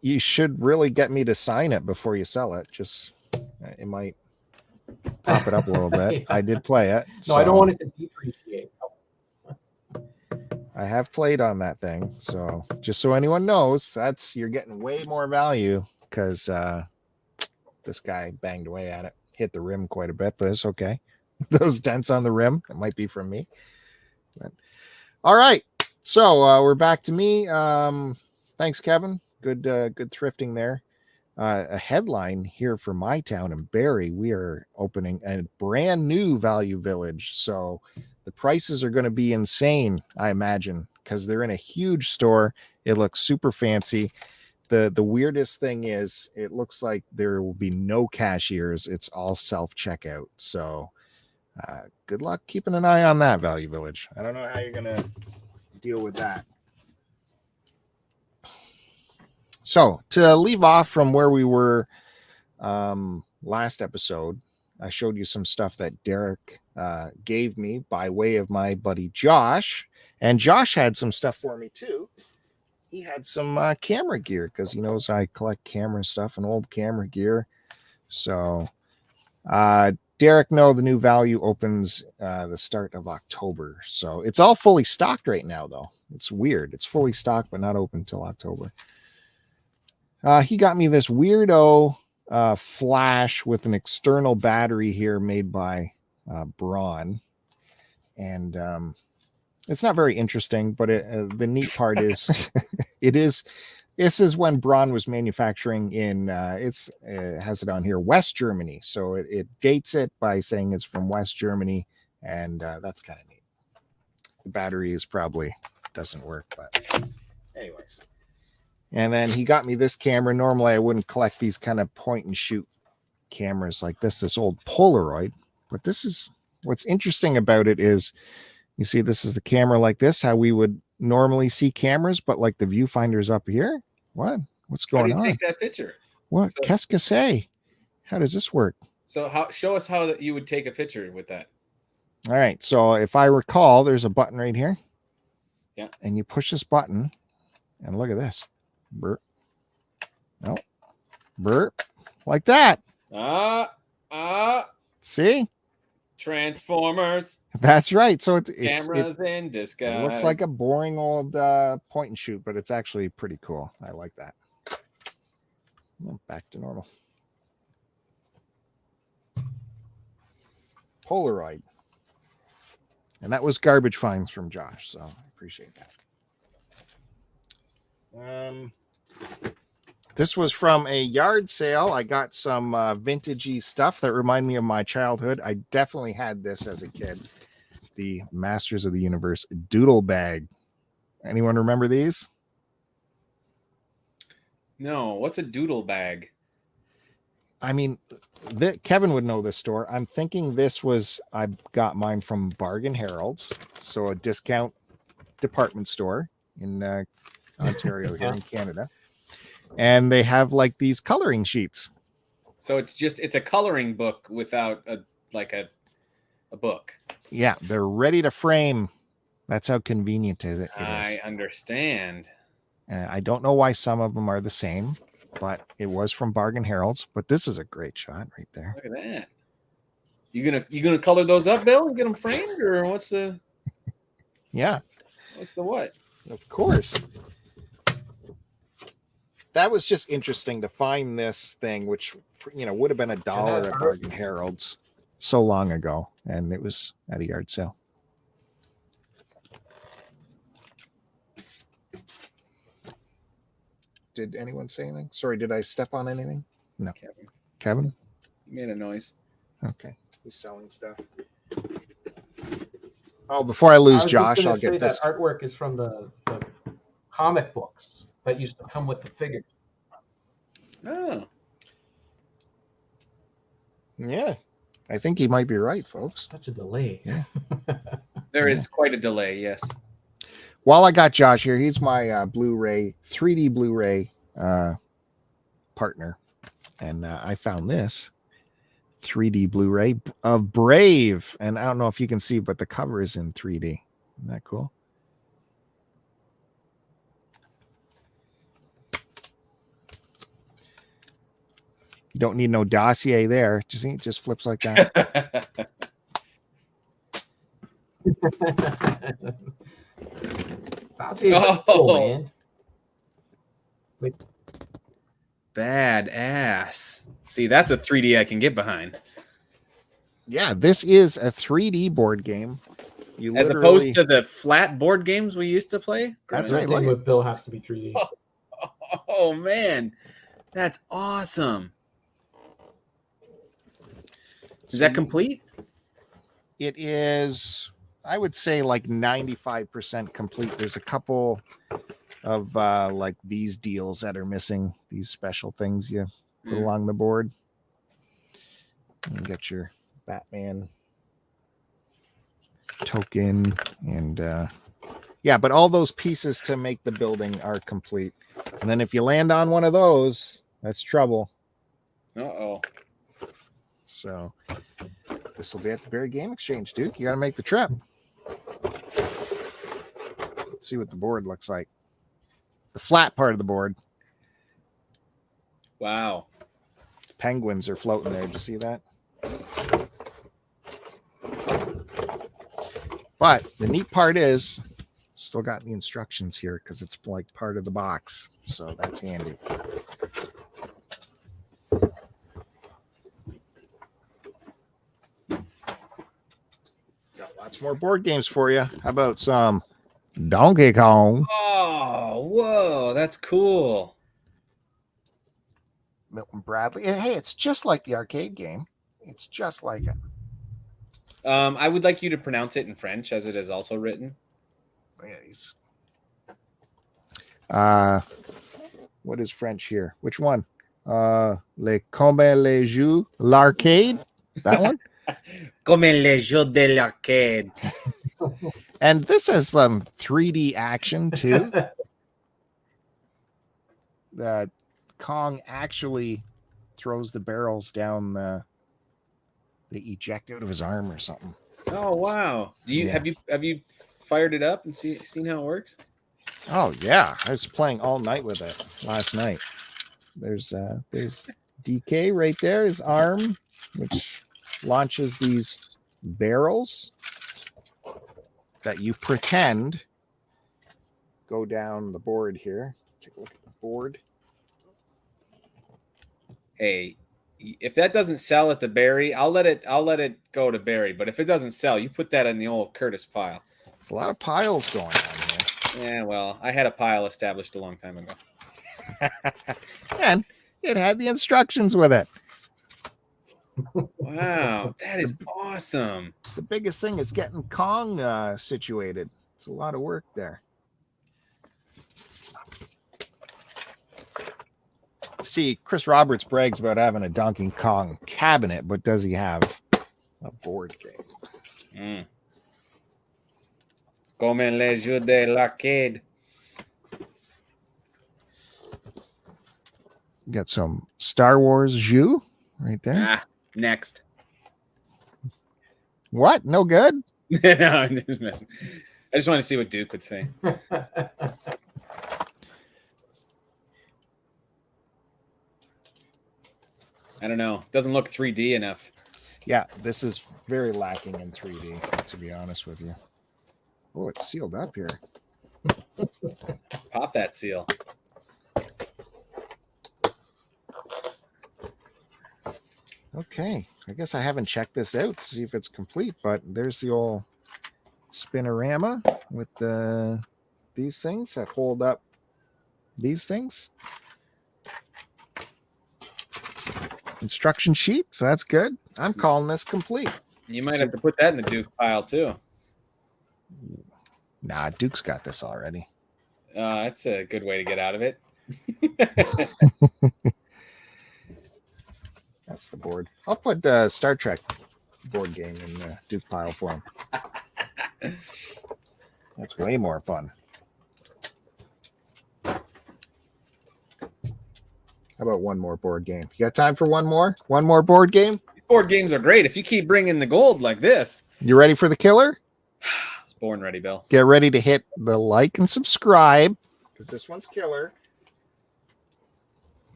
You should really get me to sign it before you sell it. Just it might pop it up a little bit. I did play it. No, I don't want it to depreciate. I have played on that thing, so just so anyone knows, you're getting way more value because this guy banged away at it, hit the rim quite a bit, but it's okay. Those dents on the rim, it might be from me. But, all right, so we're back to me. Thanks, Kevin. Good thrifting there. A headline here for my town in Barrie. We are opening a brand new Value Village. So the prices are going to be insane, I imagine, because they're in a huge store. It looks super fancy. The weirdest thing is it looks like there will be no cashiers. It's all self-checkout. So good luck keeping an eye on that, Value Village. I don't know how you're going to deal with that. So to leave off from where we were last episode, I showed you some stuff that Derek gave me by way of my buddy Josh. And Josh had some stuff for me too. He had some camera gear because he knows I collect camera stuff and old camera gear. So Derek, no, the new Value opens the start of October. So it's all fully stocked right now, though. It's weird. It's fully stocked, but not open till October. He got me this weirdo flash with an external battery here made by Braun. And it's not very interesting, but the neat part is this is when Braun was manufacturing in, it has it on here, West Germany. So it dates it by saying it's from West Germany. And that's kind of neat. The battery is probably doesn't work, but anyways. And then he got me this camera. Normally, I wouldn't collect these kind of point and shoot cameras like this old Polaroid. But this is what's interesting about it is, you see, this is the camera like this, how we would normally see cameras, but like the viewfinder's up here. What's going on? Take that picture. What? Qu'est-ce que c'est? How does this work? So show us how that you would take a picture with that. All right. So if I recall, there's a button right here. Yeah. And you push this button, and look at this. Burp. No. Burp. Like that. See? Transformers. That's right. So it's cameras in disguise. It looks like a boring old point and shoot, but it's actually pretty cool. I like that. Back to normal. Polaroid. And that was garbage finds from Josh, so I appreciate that. This was from a yard sale. I got some vintagey stuff that remind me of my childhood. I definitely had this as a kid. The Masters of the Universe Doodle bag. Anyone remember these? No, what's a Doodle bag? I mean, Kevin would know this store. I'm thinking I got mine from Bargain Harold's, so a discount department store in Ontario here in Canada. And they have like these coloring sheets. So it's a coloring book without a book. Yeah, they're ready to frame. That's how convenient it is. I understand. I don't know why some of them are the same, but it was from Bargain Harold's. But this is a great shot right there. Look at that. You gonna color those up, Bill, and get them framed, or what's the? Yeah. What's the what? Of course. That was just interesting to find this thing, which would have been $1 at Bargain Harold's so long ago, and it was at a yard sale. Did anyone say anything? Sorry, did I step on anything? No. Kevin? You made a noise. Okay. He's selling stuff. Oh, before I lose Josh, I'll get this. That artwork is from the comic books that used to come with the figures. Oh. Yeah. I think he might be right, folks. Such a delay. Yeah. There is quite a delay, yes. While I got Josh here, he's my Blu-ray, 3D Blu-ray partner. And I found this 3D Blu-ray of Brave. And I don't know if you can see, but the cover is in 3D. Isn't that cool? You don't need no dossier there. Just see, it just flips like that. Oh, man. Bad ass. See, that's a 3D I can get behind. Yeah, this is a 3D board game. As opposed to the flat board games we used to play. That's right. Everything with Bill has to be 3D. Oh man, that's awesome. Is that complete? It is, I would say, like 95% complete. There's a couple of like these deals that are missing, these special things you put along the board. You get your Batman token and but all those pieces to make the building are complete. And then if you land on one of those, that's trouble. Uh-oh. So this will be at the Barry Game Exchange, Duke. You got to make the trip. Let's see what the board looks like. The flat part of the board. Wow. Penguins are floating there. Did you see that? But the neat part is, still got the instructions here because it's like part of the box. So that's handy. Got lots more board games for you. How about some Donkey Kong? Oh, whoa, that's cool. Milton Bradley. Hey, it's just like the arcade game. It's just like it. I would like you to pronounce it in French as it is also written. Yeah, what is French here? Which one? Les Combien les Jeux l'Arcade? That one? Comme les jeux de l'arcade. And this has some 3D action too. The Kong actually throws the barrels down they eject out of his arm or something. Oh wow! Have you fired it up and seen how it works? Oh yeah, I was playing all night with it last night. There's DK right there, his arm, which launches these barrels that you pretend go down the board here. Take a look at the board. Hey, if that doesn't sell at the Barry, I'll let it go to Barry. But if it doesn't sell, you put that in the old Curtis pile. There's a lot of piles going on here. Yeah, well, I had a pile established a long time ago. And it had the instructions with it. Wow, that is awesome. The biggest thing is getting Kong situated. It's a lot of work there. See, Chris Roberts brags about having a Donkey Kong cabinet, but does he have a board game? Comme les jeux de l'arcade. Got some Star Wars jus right there. Ah, next. What? No good? No, I'm just messing. I just want to see what Duke would say. I don't know. Doesn't look 3D enough. Yeah, this is very lacking in 3D, to be honest with you. Oh, it's sealed up here. Pop that seal. Okay, I guess I haven't checked this out to see if it's complete, but there's the old spinorama with these things that hold up these things. Instruction sheet, so that's good. I'm calling this complete. You might have to put that in the Duke pile too. Nah, Duke's got this already. That's a good way to get out of it. That's the board. I'll put the Star Trek board game in the Duke pile for him. That's way more fun. How about one more board game? You got time for one more? One more board game? Board games are great if you keep bringing the gold like this. You ready for the killer? I was born ready, Bill. Get ready to hit the like and subscribe because this one's killer.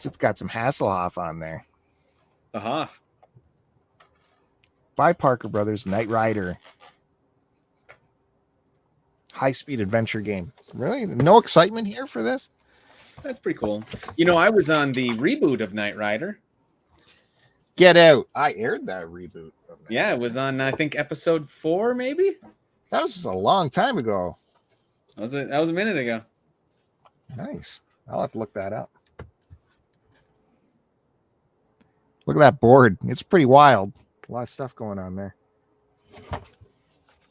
It's got some Hasselhoff on there. The Hoff. By Parker Brothers, Knight Rider. High-speed adventure game. Really? No excitement here for this? That's pretty cool. You know, I was on the reboot of Knight Rider. Get out. I aired that reboot. Yeah, it was on, I think, episode 4, maybe? That was just a long time ago. That was a minute ago. Nice. I'll have to look that up. Look at that board. It's pretty wild. A lot of stuff going on there.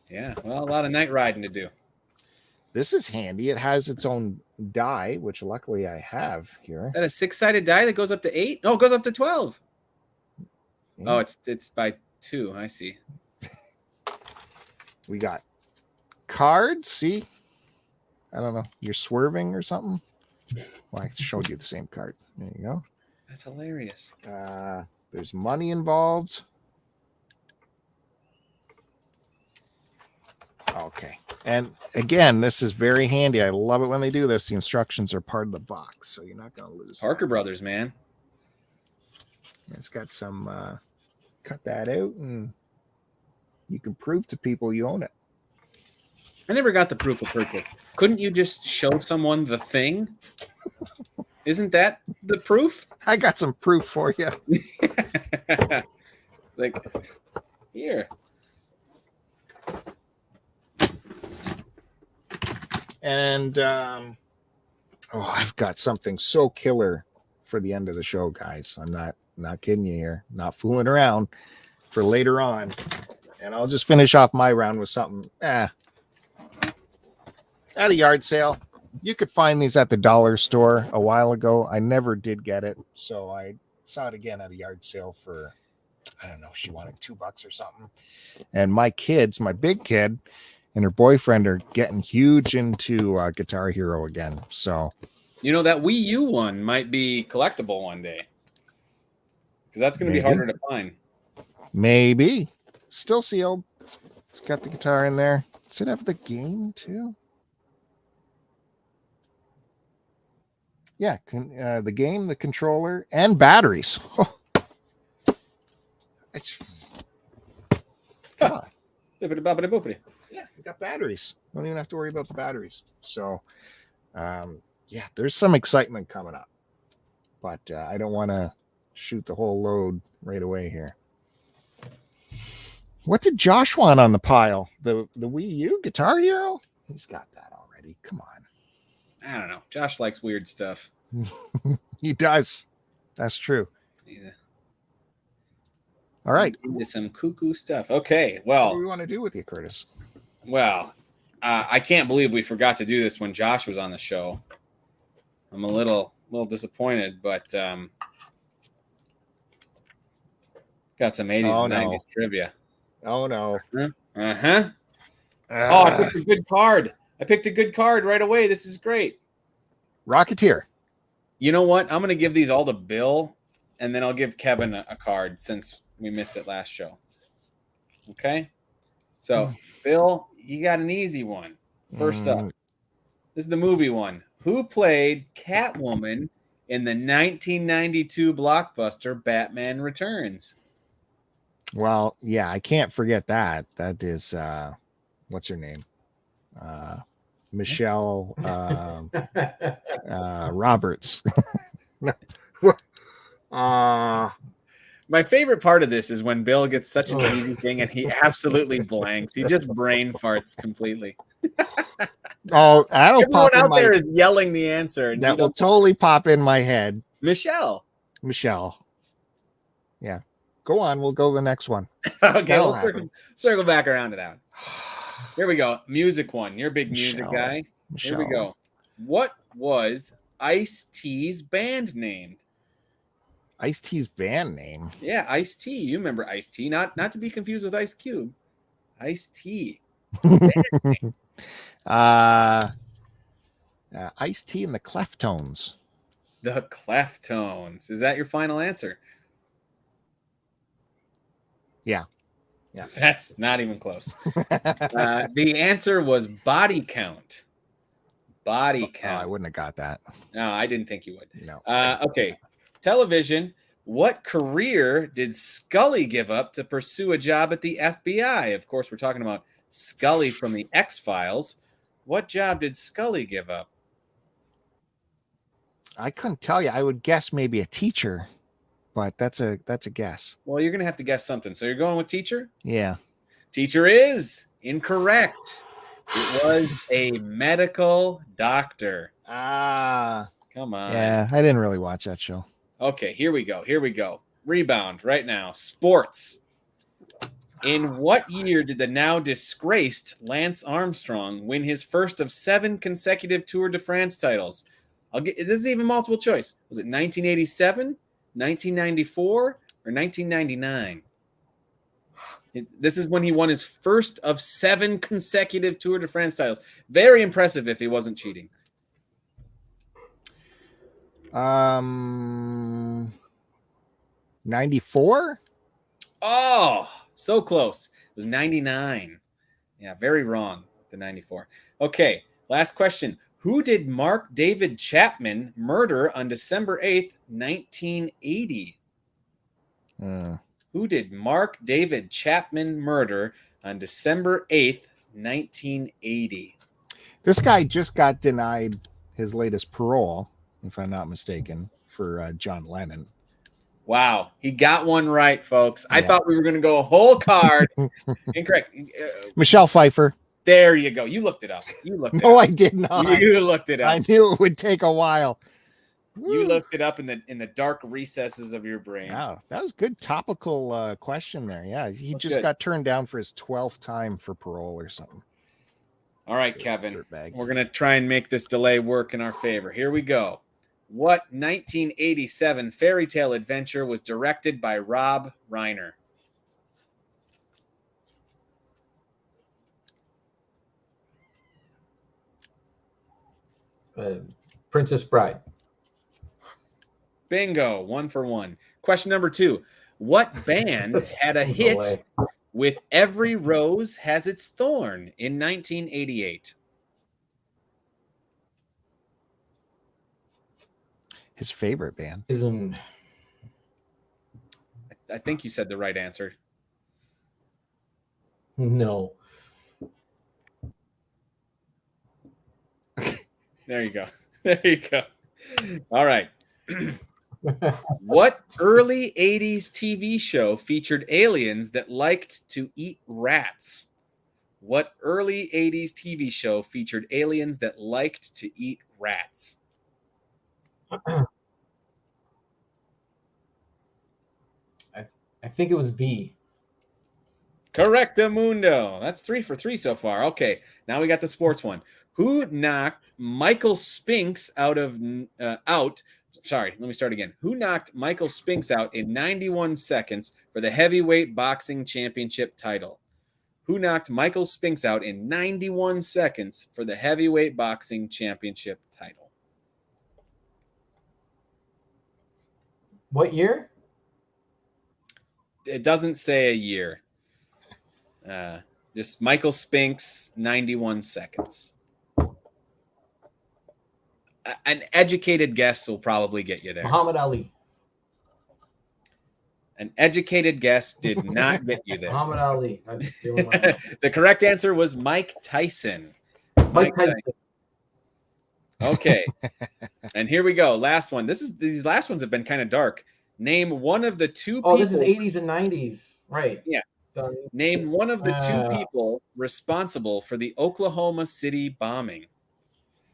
Yeah, well, a lot of night riding to do. This is handy. It has its own die, which luckily I have here. Is that a 6-sided die that goes up to 8? No, it goes up to 12. Yeah. Oh, it's by 2. I see. We got cards. See? I don't know. You're swerving or something? Well, I showed you the same card. There you go. That's hilarious. There's money involved. Okay. And again, this is very handy. I love it when they do this. The instructions are part of the box, so you're not going to lose. Parker Brothers, man. It's got some, cut that out, and you can prove to people you own it. I never got the proof of purchase. Couldn't you just show someone the thing? Isn't that the proof? I got some proof for you. Like, here. And I've got something so killer for the end of the show, guys. I'm not kidding you here, not fooling around for later on. And I'll just finish off my round with something at a yard sale. You could find these at the dollar store a while ago. I never did get it, so I saw it again at a yard sale for, I don't know, she wanted $2 or something. And my kids, my big kid and her boyfriend are getting huge into Guitar Hero again. So, you know, that Wii U one might be collectible one day, because that's going to be harder to find. Maybe. Still sealed. It's got the guitar in there. Does it have the game too? Yeah, the game, the controller, and batteries. Oh. It's come on. Yeah, we got batteries. Don't even have to worry about the batteries. So, yeah, there's some excitement coming up, but I don't want to shoot the whole load right away here. What did Josh want on the pile? The Wii U Guitar Hero? He's got that already. Come on. I don't know. Josh likes weird stuff. He does. That's true. Yeah. All right. He's into some cuckoo stuff. Okay. Well, What do we want to do with you, Curtis? Well, I can't believe we forgot to do this when Josh was on the show. I'm a little disappointed, but got some 80s and 90s trivia. Oh no. Uh-huh. Oh, I picked a good card. I picked a good card right away. This is great. Rocketeer. You know what? I'm going to give these all to Bill, and then I'll give Kevin a card since we missed it last show. Okay? So, Bill, you got an easy one. First up, this is the movie one. Who played Catwoman in the 1992 blockbuster Batman Returns? Well, yeah, I can't forget that. That is, what's her name? Michelle Roberts. My favorite part of this is when Bill gets such an easy thing and he absolutely blanks. He just brain farts completely. Oh, that'll Everyone pop in out my, there is yelling the answer. And that will totally pop in my head. Michelle. Yeah. Go on. We'll go to the next one. Okay, we'll circle back around to that one. Here we go. Music one. You're a big music guy. Here we go. What was Ice-T's band named? Ice-T's band name? Yeah, Ice-T. You remember Ice-T. Not to be confused with Ice Cube. Ice-T. Ice-T and the Cleftones. The Cleftones. Is that your final answer? Yeah. That's not even close. The answer was Body Count. Body Count. I wouldn't have got that. No, I didn't think you would. No. Okay. Television. What career did Scully give up to pursue a job at the FBI? Of course, we're talking about Scully from the X-Files. What job did Scully give up? I couldn't tell you. I would guess maybe a teacher, but that's a guess. Well, you're going to have to guess something. So you're going with teacher? Yeah. Teacher is incorrect. It was a medical doctor. Come on. Yeah, I didn't really watch that show. Okay, here we go. Rebound right now. Sports. In what year did the now disgraced Lance Armstrong win his first of 7 consecutive Tour de France titles? This is even multiple choice. Was it 1987, 1994, or 1999? This is when he won his first of 7 consecutive Tour de France titles. Very impressive if he wasn't cheating. 94? Oh, so close. It was 99. Yeah, very wrong. The 94. Okay, last question. Who did Mark David Chapman murder on December 8th, 1980? Who did Mark David Chapman murder on December 8th, 1980? This guy just got denied his latest parole, if I'm not mistaken, for John Lennon. Wow, he got one right, folks. Yeah. I thought we were going to go a whole card. Incorrect. Michelle Pfeiffer. There you go. You looked it up. No, I did not. You looked it up. I knew it would take a while. You looked it up in the dark recesses of your brain. Wow, that was good topical question there. Yeah, he just got turned down for his 12th time for parole or something. All right, Kevin. We're going to try and make this delay work in our favor. Here we go. What 1987 fairy tale adventure was directed by Rob Reiner? Princess Bride. Bingo, 1 for 1. Question number 2. What band had a hit with Every Rose Has Its Thorn in 1988? His favorite band. I think you said the right answer. No. There you go. There you go. All right. What early 80s TV show featured aliens that liked to eat rats? What early 80s TV show featured aliens that liked to eat rats? I think it was B. Correctamundo. That's 3 for 3 so far. Okay, now we got the sports one. Who knocked Michael Spinks out? Sorry, let me start again. Who knocked Michael Spinks out in 91 seconds for the heavyweight boxing championship title? Who knocked Michael Spinks out in 91 seconds for the heavyweight boxing championship title? What year? It doesn't say a year. Just Michael Spinks, 91 seconds. An educated guess will probably get you there. Muhammad Ali. An educated guess did not get you there. Muhammad Ali. The correct answer was Mike Tyson. Mike Tyson. Okay. And here we go. Last one. These last ones have been kind of dark. Name one of the two people. Oh, this is 80s and 90s. Right. Yeah. Name one of the two people responsible for the Oklahoma City bombing.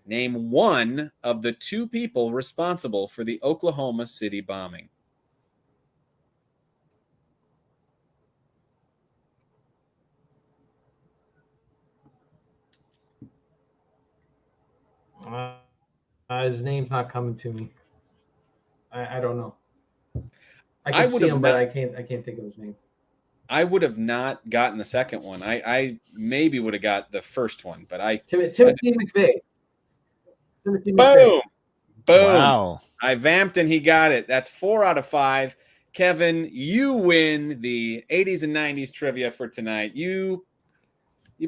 Name one of the two people responsible for the Oklahoma City bombing. His name's not coming to me. I don't know. I can see him, but I can't think of his name. I would have not gotten the second one. I maybe would have got the first one, but Timothy McVeigh. Boom. Boom. Wow. I vamped and he got it. That's 4 out of 5. Kevin, you win the 80s and 90s trivia for tonight. You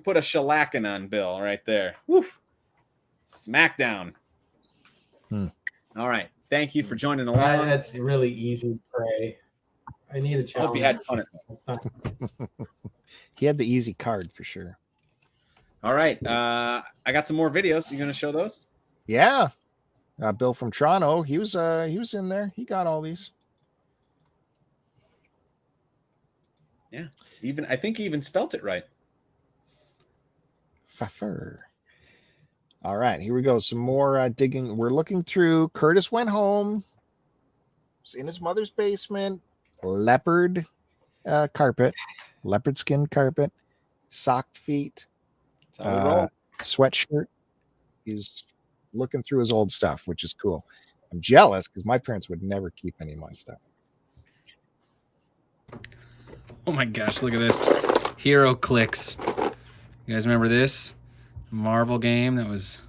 put a shellacking on Bill right there. Woo. Smackdown. All right. Thank you for joining along. That's really easy, Trey. I need a challenge. I hope you had fun at that. He had the easy card for sure. All right. I got some more videos. You going to show those? Yeah. Bill from Toronto. He was in there. He got all these. Yeah. I think he even spelt it right. Faffer. All right, here we go. Some more digging. We're looking through. Curtis went home. Was in his mother's basement. Leopard carpet. Leopard skin carpet. Socked feet. Sweatshirt. He's looking through his old stuff, which is cool. I'm jealous because my parents would never keep any of my stuff. Oh my gosh, look at this. Hero Clicks. You guys remember this? Marvel game it's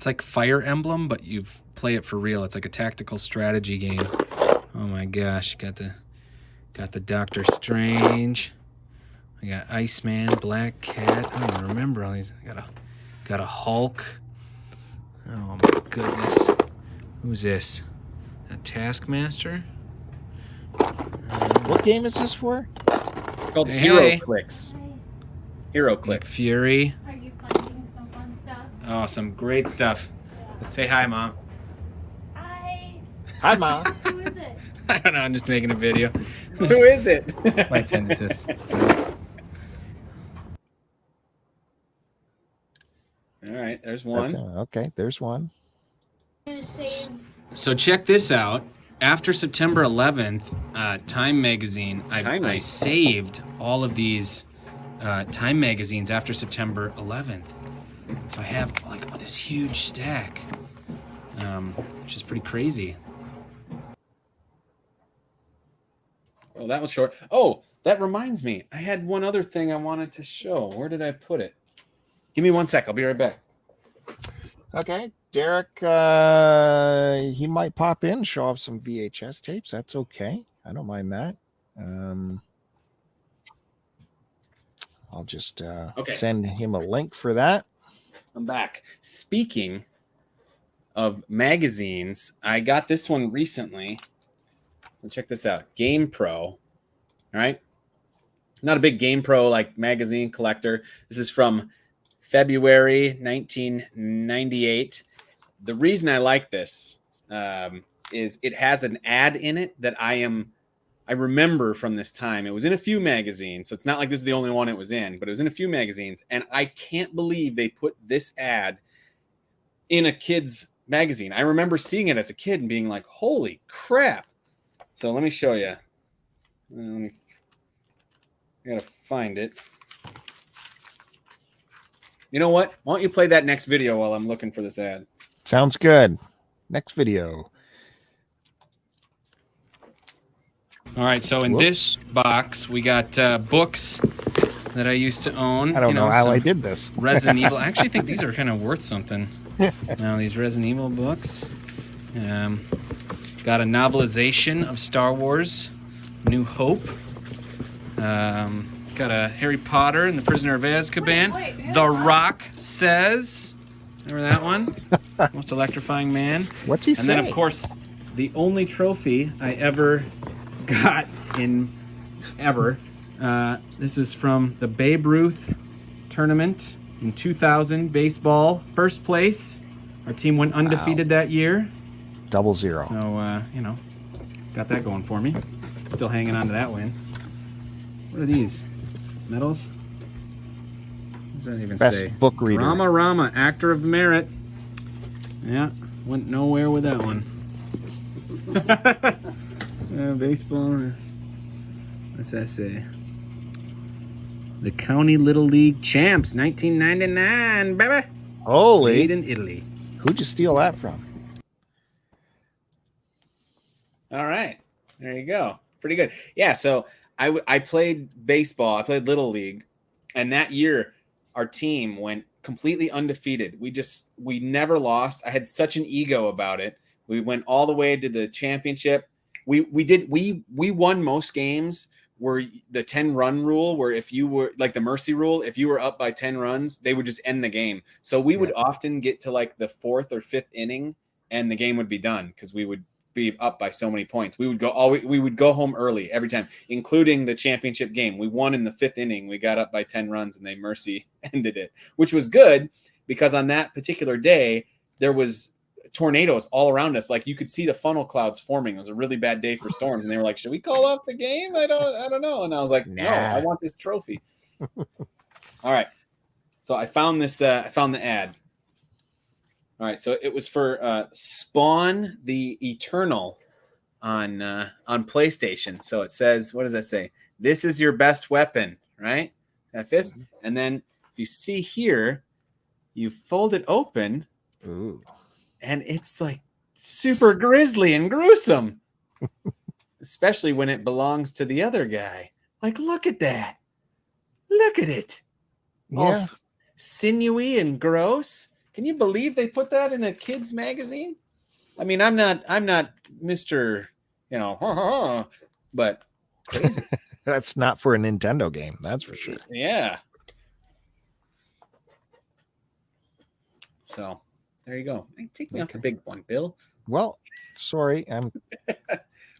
like Fire Emblem, but you play it for real. It's like a tactical strategy game. Oh my gosh, got the Doctor Strange. I got Iceman, Black Cat. I don't even remember all these. I got a Hulk. Oh my goodness. Who's this? A Taskmaster? What game is this for? It's called Hero Clicks. Hero Clicks. Fury. Are you finding some fun stuff? Oh, some great stuff. Say hi, Mom. Hi. Hi, Mom. Who is it? I don't know. I'm just making a video. Who is it? Might send it to us. All right, there's one. Okay, there's one. So check this out. After September 11th, Time Magazine, I saved all of these Time magazines after September 11th. So I have like this huge stack, which is pretty crazy. Oh, that was short. Oh, that reminds me. I had one other thing I wanted to show. Where did I put it? Give me 1 sec. I'll be right back. Okay, Derek, he might pop in, show off some VHS tapes. That's okay. I don't mind that. I'll just send him a link for that. I'm back. Speaking of magazines, I got this one recently. So check this out. Game Pro. All right. Not a big Game Pro like magazine collector. This is from February 1998. The reason I like this is it has an ad in it that I remember from this time. It was in a few magazines, so it's not like this is the only one it was in, but it was in a few magazines, and I can't believe they put this ad in a kid's magazine. I remember seeing it as a kid and being like, holy crap. So let me show you. I gotta find it. You know what? Why don't you play that next video while I'm looking for this ad? Sounds good. Next video. All right, so in this box, we got books that I used to own. I don't know how I some did this. Resident Evil. I actually think these are kind of worth something. Now, these Resident Evil books. Got a novelization of Star Wars, New Hope. Got a Harry Potter and the Prisoner of Azkaban. Wait, The Rock Says. Remember that one? Most electrifying man. What's he saying? And then, of course, the only trophy I ever got in ever. This is from the Babe Ruth tournament in 2000, baseball, first place. Our team went undefeated that year. 0-0. So, you know, got that going for me. Still hanging on to that win. What are these? Medals? What does that even Best say? book reader. Rama, actor of merit. Yeah, went nowhere with that one. Baseball. What's that say? The County Little League Champs, 1999, baby. Holy. Made in Italy. Who'd you steal that from? All right, there you go. Pretty good. Yeah, so I played baseball. I played Little League, and that year our team went completely undefeated. We never lost. I had such an ego about it. We went all the way to the championship. We won most games where the 10-run rule, where if you were like the mercy rule, if you were up by 10 runs, they would just end the game. So we would often get to like the 4th or 5th inning and the game would be done because we would be up by so many points. We would go home early every time, including the championship game. We won in the 5th inning. We got up by 10 runs and they mercy ended it, which was good because on that particular day there was tornadoes all around us. Like you could see the funnel clouds forming. It was a really bad day for storms, and they were like, "Should we call off the game? I don't know." And I was like, "No, I want this trophy." All right. So I found this. I found the ad. All right. So it was for Spawn the Eternal on PlayStation. So it says, what does that say? This is your best weapon, right? That fist. And then if you see here, you fold it open. Ooh. And it's like super grisly and gruesome, especially when it belongs to the other guy. Like, look at that. Look at it. Yeah. All sinewy and gross. Can you believe they put that in a kid's magazine? I mean, I'm not Mr. But crazy. That's not for a Nintendo game. That's for sure. Yeah. So there you go. Take me off the big one, Bill. Well, sorry. I'm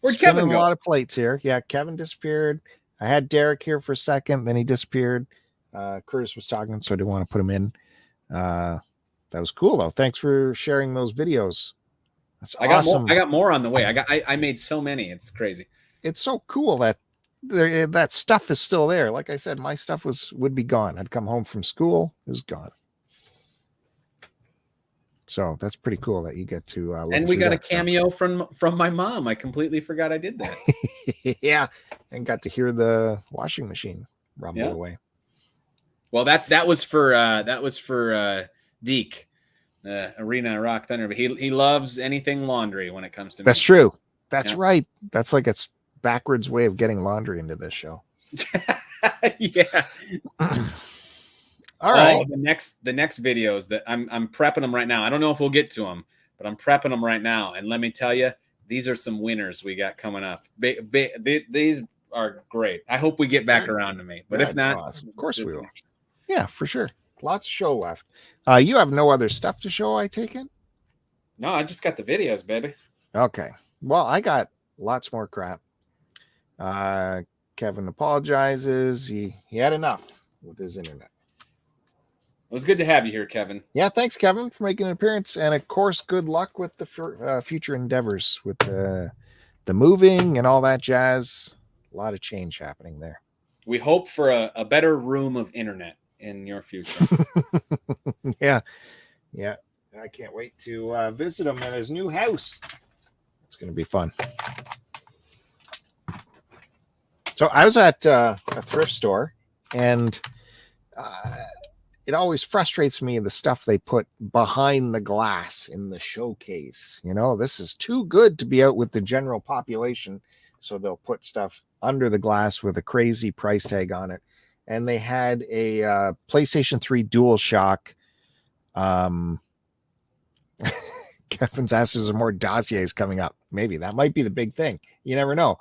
Where'd spinning Kevin go? a lot of plates here. Yeah, Kevin disappeared. I had Derek here for a second, then he disappeared. Curtis was talking, so I didn't want to put him in. That was cool though. Thanks for sharing those videos. That's awesome. I got more on the way. I made so many. It's crazy. It's so cool that that stuff is still there. Like I said, my stuff would be gone. I'd come home from school, it was gone. So that's pretty cool that you get to. And we got a cameo from my mom. I completely forgot I did that. Yeah, and got to hear the washing machine rumble away. Well, that was for Deke, Arena Rock Thunder. But he loves anything laundry when it comes to. That's true. That's right. That's like a backwards way of getting laundry into this show. Yeah. All right. The next videos that I'm prepping them right now. I don't know if we'll get to them, but I'm prepping them right now. And let me tell you, these are some winners we got coming up. These are great. I hope we get back around to me, but if not, of course we will. Yeah, for sure. Lots of show left. You have no other stuff to show, I take it? No, I just got the videos, baby. Okay. Well, I got lots more crap. Kevin apologizes. He had enough with his internet. It was good to have you here, Kevin. Yeah, thanks, Kevin, for making an appearance. And, of course, good luck with the future endeavors with the moving and all that jazz. A lot of change happening there. We hope for a better room of internet in your future. Yeah. I can't wait to visit him at his new house. It's going to be fun. So I was at a thrift store, and it always frustrates me the stuff they put behind the glass in the showcase. You know, this is too good to be out with the general population, so they'll put stuff under the glass with a crazy price tag on it. And they had a PlayStation 3 DualShock. Kevin's asked if there's more dossiers coming up. Maybe that might be the big thing. You never know.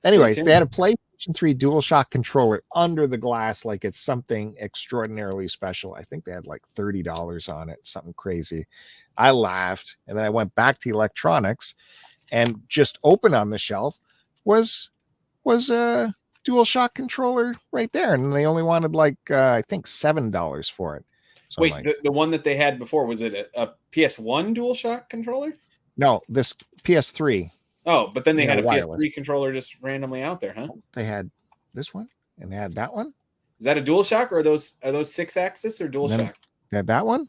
Anyways, they had a PlayStation 3 DualShock controller under the glass like it's something extraordinarily special. I think they had like $30 on it, something crazy. I laughed, and then I went back to electronics, and just open on the shelf was a DualShock controller right there, and they only wanted like I think $7 for it. So wait, like, the one that they had before, was it a PS1 DualShock controller? no, this PS3. Oh, but then they had a wireless PS3 controller just randomly out there, huh? They had this one, and they had that one. Is that a DualShock, or are those 6-axis or DualShock? They had that one,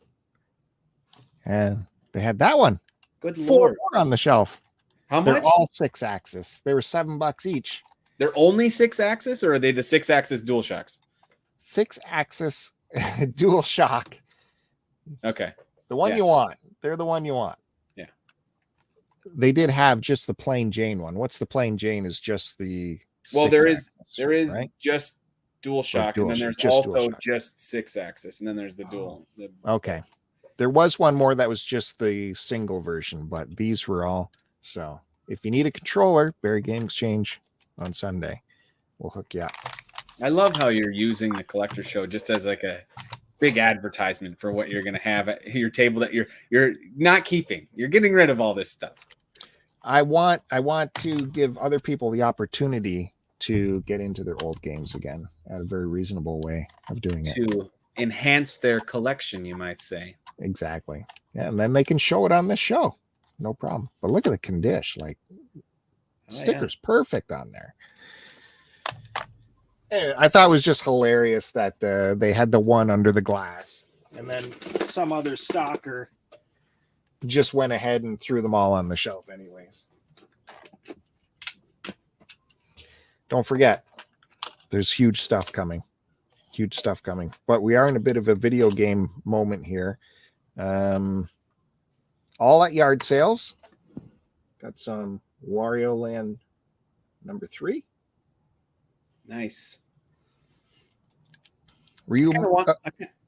and they had that one. Good Four lord! more on the shelf. How They're much? all 6-axis. They were $7 each. They're only 6-axis, or are they the 6-axis DualShocks? 6-axis DualShock. Okay. The one you want. They're the one you want. Yeah. They did have just the plain Jane one. What's the plain Jane is just the Well, there is right? just DualShock, and then there's just also DualShock. just 6-axis, and then there's the dual. Okay. There was one more that was just the single version, but these were all. So if you need a controller, Barry Game Exchange on Sunday, we'll hook you up. I love how you're using the collector show just as like a big advertisement for what you're going to have at your table that you're not keeping. You're getting rid of all this stuff. I want to give other people the opportunity to get into their old games again at a very reasonable way of doing it. To enhance their collection, you might say. Exactly. Yeah, and then they can show it on this show. No problem. But look at the condition. Like, sticker's perfect on there. And I thought it was just hilarious that they had the one under the glass, and then some other stalker just went ahead and threw them all on the shelf anyways. Don't forget, there's huge stuff coming. Huge stuff coming. But we are in a bit of a video game moment here. All at yard sales. Got some Wario Land number 3. Nice. Were you?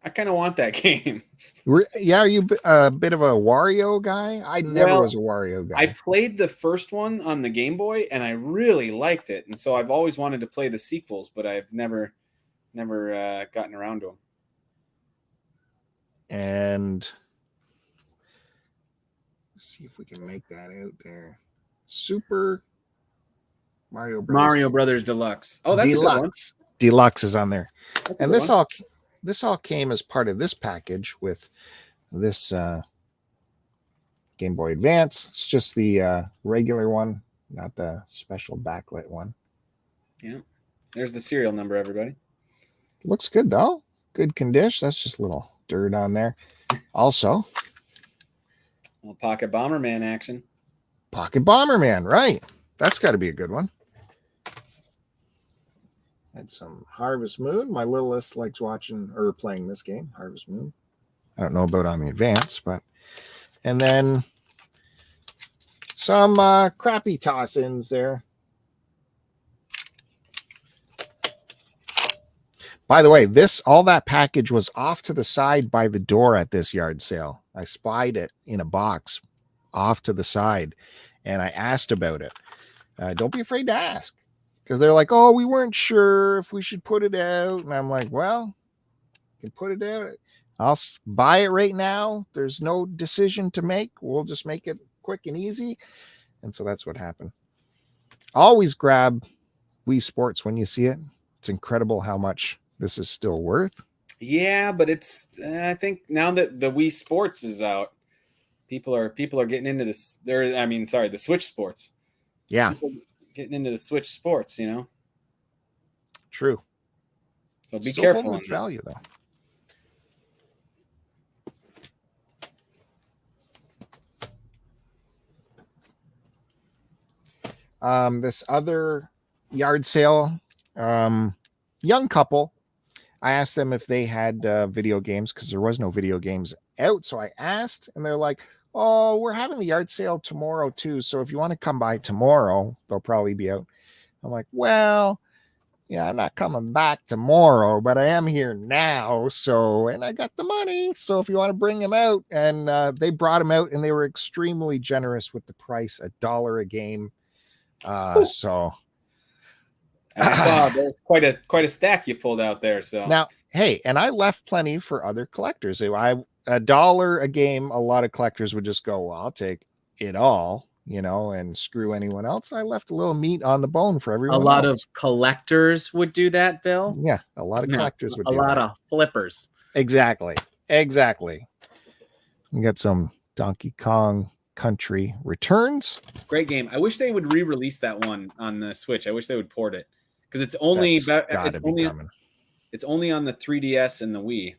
I kind of want that game. Are you a bit of a Wario guy? I never was a Wario guy. I played the first one on the Game Boy, and I really liked it, and so I've always wanted to play the sequels, but I've never gotten around to them. And let's see if we can make that out there. Super Mario Brothers Deluxe. Oh, that's Deluxe. a good one. Deluxe is on there. That's And this all came as part of this package with this Game Boy Advance. It's just the regular one, not the special backlit one. Yeah. There's the serial number, everybody. Looks good though. Good condition. That's just a little dirt on there. Also, Well, Pocket Bomberman action. Pocket Bomberman, right? That's got to be a good one. Had some Harvest Moon. My littlest likes watching or playing this game, Harvest Moon. I don't know about on the Advance, but and then some crappy toss-ins there. By the way, all that package was off to the side by the door at this yard sale. I spied it in a box off to the side, and I asked about it. Don't be afraid to ask, because they're like, oh, we weren't sure if we should put it out. And I'm like, well, you can put it out. I'll buy it right now. There's no decision to make. We'll just make it quick and easy. And so that's what happened. Always grab Wii Sports when you see it. It's incredible how much this is still worth. Yeah, but it's I think now that the Wii Sports is out, people are getting into this. The Switch Sports. Yeah. People getting into the Switch Sports, you know. True. So be Still careful full on of value though. This other yard sale Young couple. I asked them if they had video games because there was no video games out. So I asked, and they're like, "Oh, we're having the yard sale tomorrow too. So if you want to come by tomorrow, they'll probably be out." I'm like, "Well, yeah, I'm not coming back tomorrow, but I am here now. So, and I got the money. So if you want to bring them out," and they brought them out, and they were extremely generous with the price, $1 a game. So. And I saw there's quite a stack you pulled out there. So Now, hey, and I left plenty for other collectors. $1 a game, a lot of collectors would just go, "Well, I'll take it all," and screw anyone else. I left a little meat on the bone for everyone. a lot else. of collectors would do that, Bill. Yeah, a lot of collectors would do a lot that. of flippers. Exactly. We got some Donkey Kong Country Returns. Great game. I wish they would re-release that one on the Switch. I wish they would port it because it's only it's only on the 3DS and the Wii.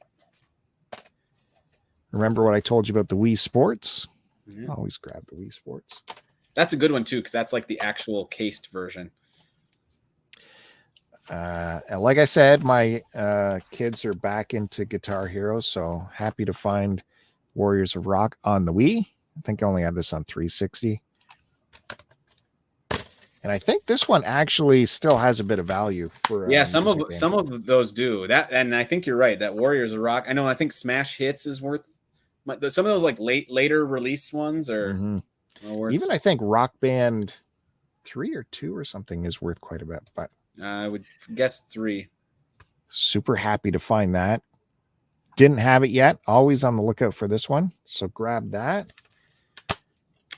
Remember what I told you about the Wii Sports? Yeah. Always grab the Wii Sports. That's a good one too because that's like the actual cased version. And like I said, my kids are back into Guitar Hero, so happy to find Warriors of Rock on the Wii. I think I only have this on 360. And I think this one actually still has a bit of value for some of those do that, and I think you're right. That Warriors of Rock. I think Smash Hits is worth some of those like later release ones are worth. Even I think Rock Band 3 or 2 or something is worth quite a bit. But I would guess 3. Super happy to find that. Didn't have it yet. Always on the lookout for this one. So grab that.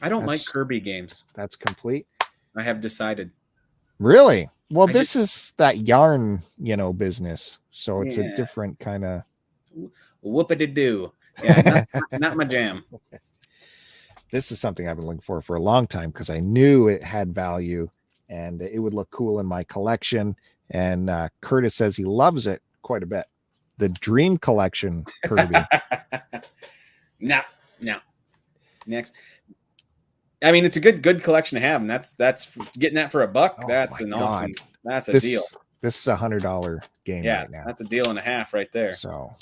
I don't like Kirby games. That's complete. I have decided. Really? Well, this is that yarn, business. So it's a different kind of whoop-a-doo. Yeah, not my jam. This is something I've been looking for a long time because I knew it had value and it would look cool in my collection. And Curtis says he loves it quite a bit. The Dream Collection Kirby. No. Next. I mean, it's a good collection to have, and that's getting that for $1. That's an awesome. That's a deal. This is $100 game right now. That's a deal and a half right there. So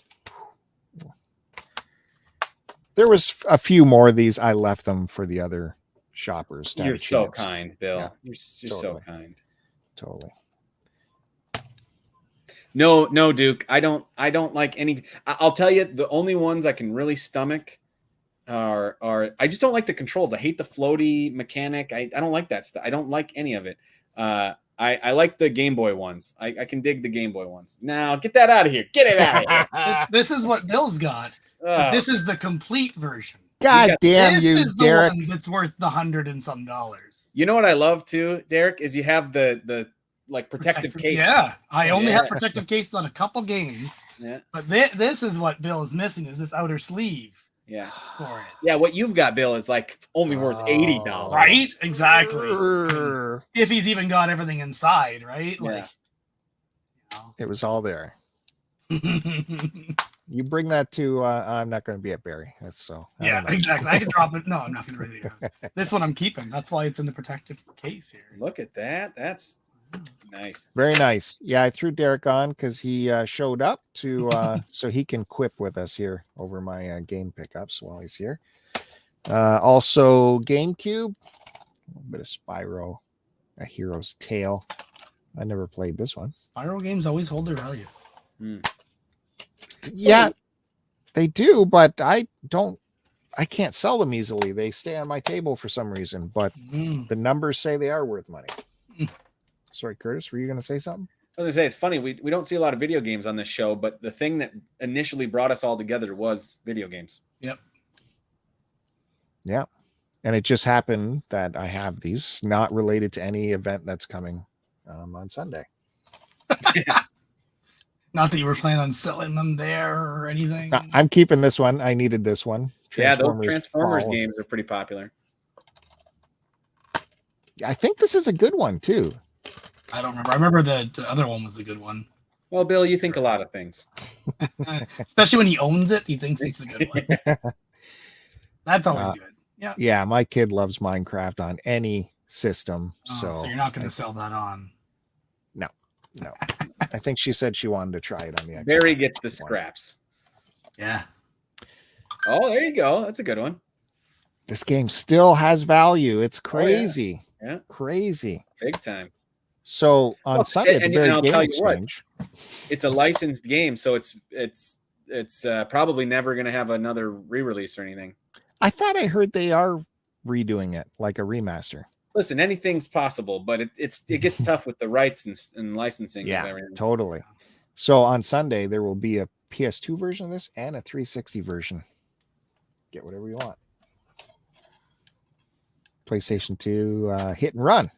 there was a few more of these. I left them for the other shoppers. You're so kind, Bill. Yeah, you're totally. so kind. Totally. No, Duke. I don't like any. I'll tell you, the only ones I can really stomach are I just don't like the controls. I hate the floaty mechanic. I don't like that stuff. I don't like any of it. I like the Game Boy ones. I can dig the Game Boy ones. Now get that out of here. Get it out of here. This is what Bill's got. This is the complete version. God damn you, Derek. The one that's worth the $100 and some. You know what I love too, Derek, is you have the like protective case. Yeah, I only have protective cases on a couple games. Yeah, but this is what Bill is missing, is this outer sleeve. Yeah, for it. Yeah, what you've got, Bill, is like only worth $80. Right? Exactly. If he's even got everything inside, right? Yeah. It was all there. You bring that to I'm not going to be at Barry. Exactly. I can drop it. No, I'm not going to read it. This one I'm keeping. That's why it's in the protective case here. Look at that. That's nice. Very nice. Yeah, I threw Derek on because he showed up to so he can quip with us here over my game pickups while he's here. Also GameCube, a little bit of Spyro, A Hero's Tale. I never played this one. Spyro games always hold their value. Yeah, they do, but I can't sell them easily. They stay on my table for some reason, but the numbers say they are worth money. Sorry, Curtis, were you going to say something? I was going to say, it's funny. We don't see a lot of video games on this show, but the thing that initially brought us all together was video games. Yep. Yeah. And it just happened that I have these not related to any event that's coming on Sunday. Not that you were planning on selling them there or anything. I'm keeping this one. I needed this one. Yeah, those Transformers games are pretty popular. I think this is a good one, too. I don't remember. I remember the other one was the good one. Well, Bill, you think a lot of things. Especially when he owns it, he thinks it's the good one. That's always good. Yeah. Yeah, my kid loves Minecraft on any system. So you're not going to sell that on. No. No. I think she said she wanted to try it on the Xbox. Barry gets the scraps. Yeah. Oh, there you go. That's a good one. This game still has value. It's crazy. Oh, yeah. Crazy. Big time. So on Sunday, at the Barry I'll Game tell you Exchange, it's a licensed game, so it's probably never going to have another re-release or anything. I thought I heard they are redoing it like a remaster. Listen, anything's possible, but it gets tough with the rights and licensing. Yeah, of everything. totally. So on Sunday, there will be a PS2 version of this and a 360 version. Get whatever you want. PlayStation 2 hit and run.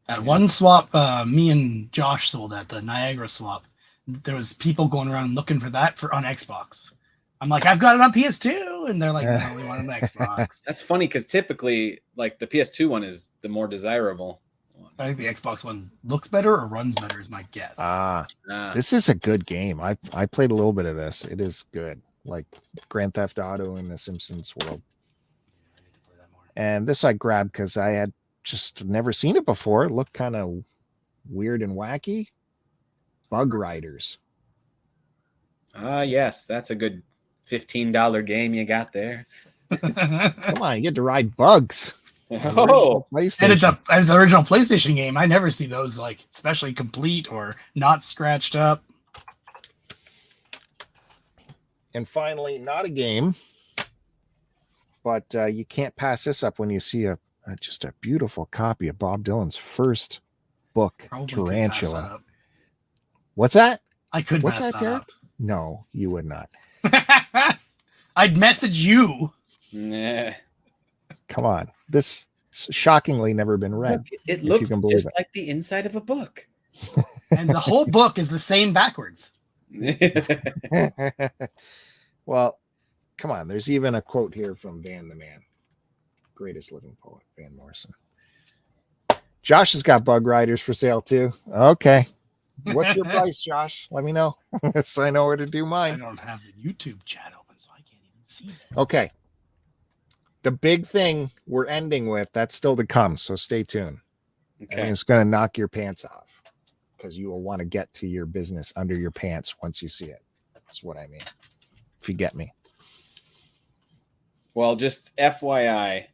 At one swap, me and Josh sold at the Niagara swap. There was people going around looking for that on Xbox. I'm like, I've got it on PS2, and they're like, no, we want it on Xbox. That's funny because typically, like the PS2 one is the more desirable one. I think the Xbox one looks better or runs better is my guess. This is a good game. I played a little bit of this. It is good, like Grand Theft Auto in the Simpsons world. And this I grabbed because I had just never seen it before. It looked kind of weird and wacky. Bug Riders. Yes, that's a good $15 game you got there. Come on, you get to ride bugs. Oh, and it's an original PlayStation game. I never see those like especially complete or not scratched up. And finally, not a game, but you can't pass this up when you see just a beautiful copy of Bob Dylan's first book, Tarantula. What's that? I could. What's pass that, Derek? up. No, you would not. I'd message you. nah. Come on. This shockingly never been read. It looks just it. like the inside of a book. And the whole book is the same backwards. Well, come on. There's even a quote here from Van the Man. Greatest living poet, Van Morrison. Josh has got Bug Riders for sale too. Okay. What's your price, Josh? Let me know so I know where to do mine. I don't have the YouTube chat open, so I can't even see it. Okay. The big thing we're ending with, that's still to come, so stay tuned. Okay. And it's going to knock your pants off because you will want to get to your business under your pants once you see it. That's what I mean. If you get me. Well, just FYI,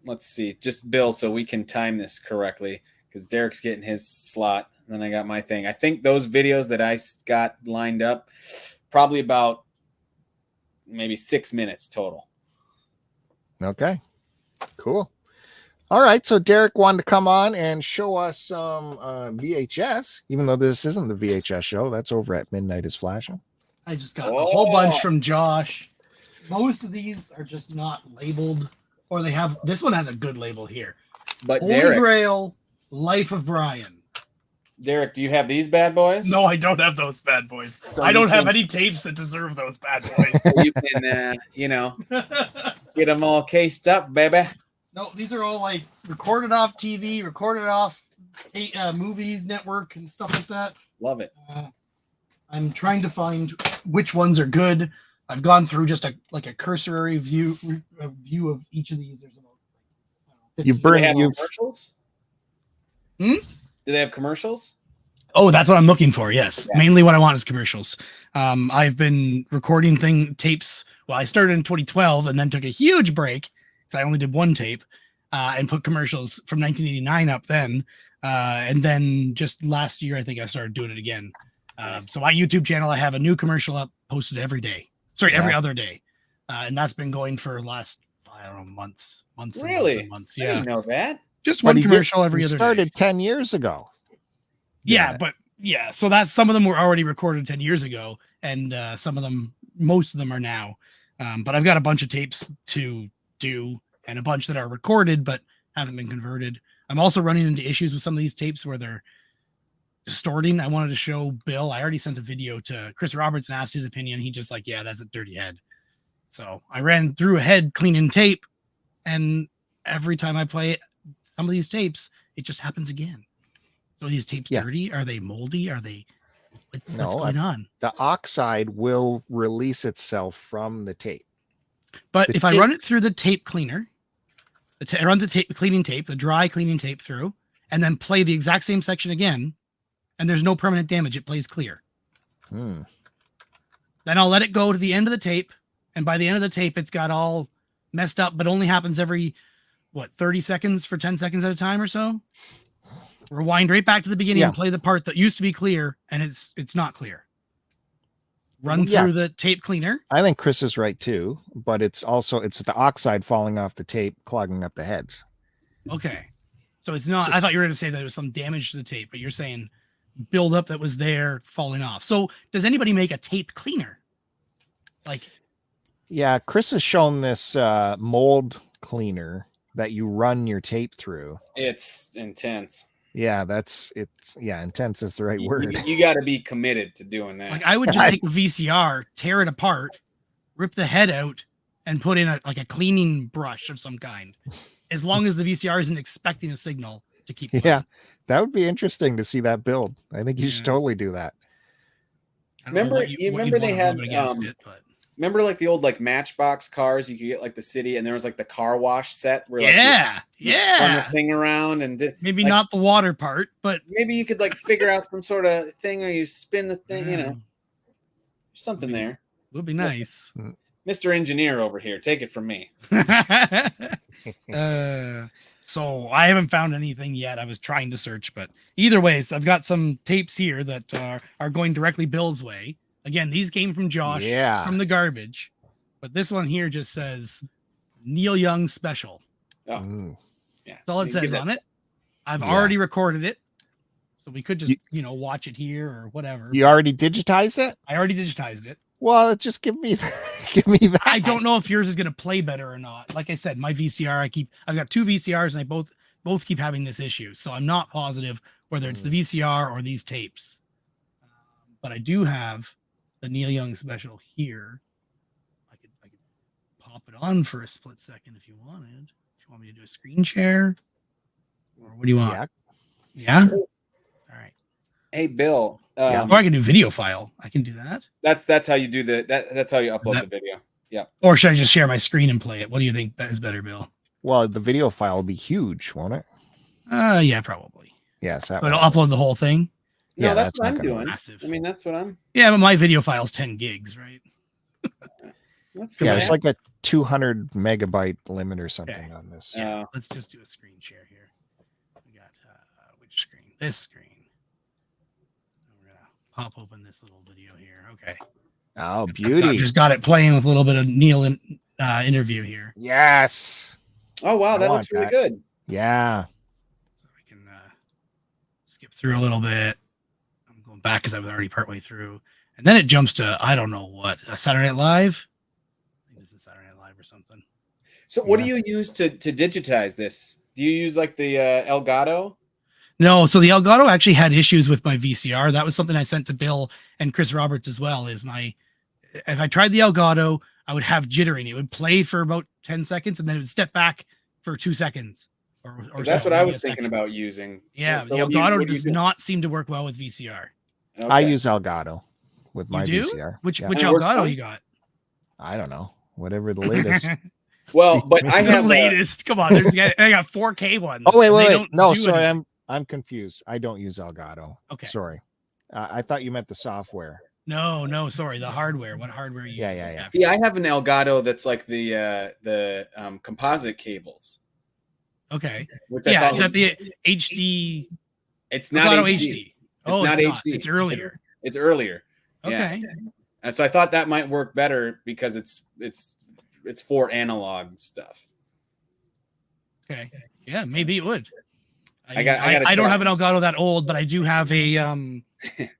let's see, just Bill, so we can time this correctly because Derek's getting his slot. Then I got my thing. I think those videos that I got lined up, probably about maybe 6 minutes total. Okay, cool. All right, so Derek wanted to come on and show us some VHS, even though this isn't the VHS show. That's over at Midnight is Flashing. I just got a whole bunch from Josh. Most of these are just not labeled, or they have. This one has a good label here. But Holy Derek, Grail, Life of Brian. Derek, do you have these bad boys? No, I don't have those bad boys. So I don't you have can- any tapes that deserve those bad boys. You can, get them all cased up, baby. No, these are all like recorded off TV, recorded off movie network and stuff like that. Love it. I'm trying to find which ones are good. I've gone through just a cursory view of each of these. There's about You 15. Do they burn have you. commercials? Hmm? Do they have commercials? Oh, that's what I'm looking for. Yes, Yeah. mainly what I want is commercials. I've been recording tapes. Well, I started in 2012 and then took a huge break because I only did one tape and put commercials from 1989 up then. And then just last year, I think I started doing it again. So my YouTube channel, I have a new commercial up posted every day. Sorry, every other day. And that's been going for the last, I don't know, months Really? and months. I Yeah. didn't know that. Just But one he commercial every he other started day. 10 years ago. Yeah, Yeah. but yeah, so that's some of them were already recorded 10 years ago, and most of them are now. But I've got a bunch of tapes to do and a bunch that are recorded but haven't been converted. I'm also running into issues with some of these tapes where they're distorting. I wanted to show Bill. I already sent a video to Chris Roberts and asked his opinion. He just like, yeah, that's a dirty head. So I ran through a head cleaning tape, and every time I play it, some of these tapes, it just happens again. So are these tapes dirty? Are they moldy? Are they what's going on? The oxide will release itself from the tape. But The if I tape- run it through the tape cleaner, I run the cleaning tape, the dry cleaning tape through, and then play the exact same section again, and there's no permanent damage. It plays clear. Hmm. Then I'll let it go to the end of the tape. And by the end of the tape, it's got all messed up, but only happens every, 30 seconds for 10 seconds at a time or so? Rewind right back to the beginning and play the part that used to be clear, and it's not clear. Run through the tape cleaner. I think Chris is right too, but it's the oxide falling off the tape, clogging up the heads. Okay. So it's not, I thought you were going to say that it was some damage to the tape, but you're saying buildup that was there falling off. So does anybody make a tape cleaner? Yeah, Chris has shown this mold cleaner that you run your tape through. It's intense. Yeah, intense is the right word. You got to be committed to doing that. I would just take a VCR, tear it apart, rip the head out, and put in a cleaning brush of some kind. As long as the VCR isn't expecting a signal to keep playing. Yeah, that would be interesting to see that build. I think you should totally do that. Remember they had remember like the old Matchbox cars, you could get the city, and there was the car wash set where you spun the thing around and maybe not the water part, but maybe you could figure out some sort of thing where you spin the thing, something there. Would be nice. Mr. Engineer over here, take it from me. So I haven't found anything yet. I was trying to search, but either way, so I've got some tapes here that are going directly Bill's way. Again, these came from Josh from the garbage, but this one here just says Neil Young special. Oh, yeah. That's all it says on it. I've already recorded it, so we could just watch it here or whatever. You already digitized it? I already digitized it. Well, just give me that. I don't know if yours is going to play better or not. Like I said, my VCR, I've got two VCRs and I both keep having this issue. So I'm not positive whether it's the VCR or these tapes. But I do have the Neil Young special here. I could pop it on for a split second if you wanted. If you want me to do a screen share, or what do you want? Yeah. All right. Hey, Bill. Or I can do video file. I can do that. That's how you do that's how you upload the video. Yeah. Or should I just share my screen and play it? What do you think is better, Bill? Well, the video file will be huge, won't it? Yeah, probably. Yes. But I'll upload the whole thing. No, that's what I'm doing. Massive. I mean, that's what I'm. Yeah, but my video file is 10 gigs, right? It's like a 200 megabyte limit or something on this. Yeah. Let's just do a screen share here. We got which screen? This screen. We're gonna pop open this little video here. Okay. Oh, beauty! Just got it playing with a little bit of Neil interview here. Yes. Oh wow, that looks really good. Yeah. So we can skip through a little bit. I'm going back because I was already partway through, and then it jumps to I don't know what Saturday Night Live. I think this is Saturday Night Live or something. So what do you use to digitize this? Do you use the Elgato? No, so the Elgato actually had issues with my VCR. That was something I sent to Bill and Chris Roberts as well. If I tried the Elgato, I would have jittering. It would play for about 10 seconds and then it would step back for 2 seconds. Or that's what I was thinking about using. Yeah, so the Elgato does not seem to work well with VCR. Okay. I use Elgato with my VCR. Which Elgato you got? I don't know. Whatever the latest. Well, but I have the latest. Come on, I got 4K ones. Oh wait. No, sorry, I'm confused. I don't use Elgato. Okay. Sorry. I thought you meant the software. No, sorry. The hardware. What hardware are you using? Yeah. Yeah, I have an Elgato that's like the composite cables. Okay. Is that the HD? It's not Elgato HD. Oh, it's not not. HD. It's earlier. It's earlier. Okay. Yeah. And so I thought that might work better because it's for analog stuff. Okay. Yeah, maybe it would. I don't have an Elgato that old, but I do have a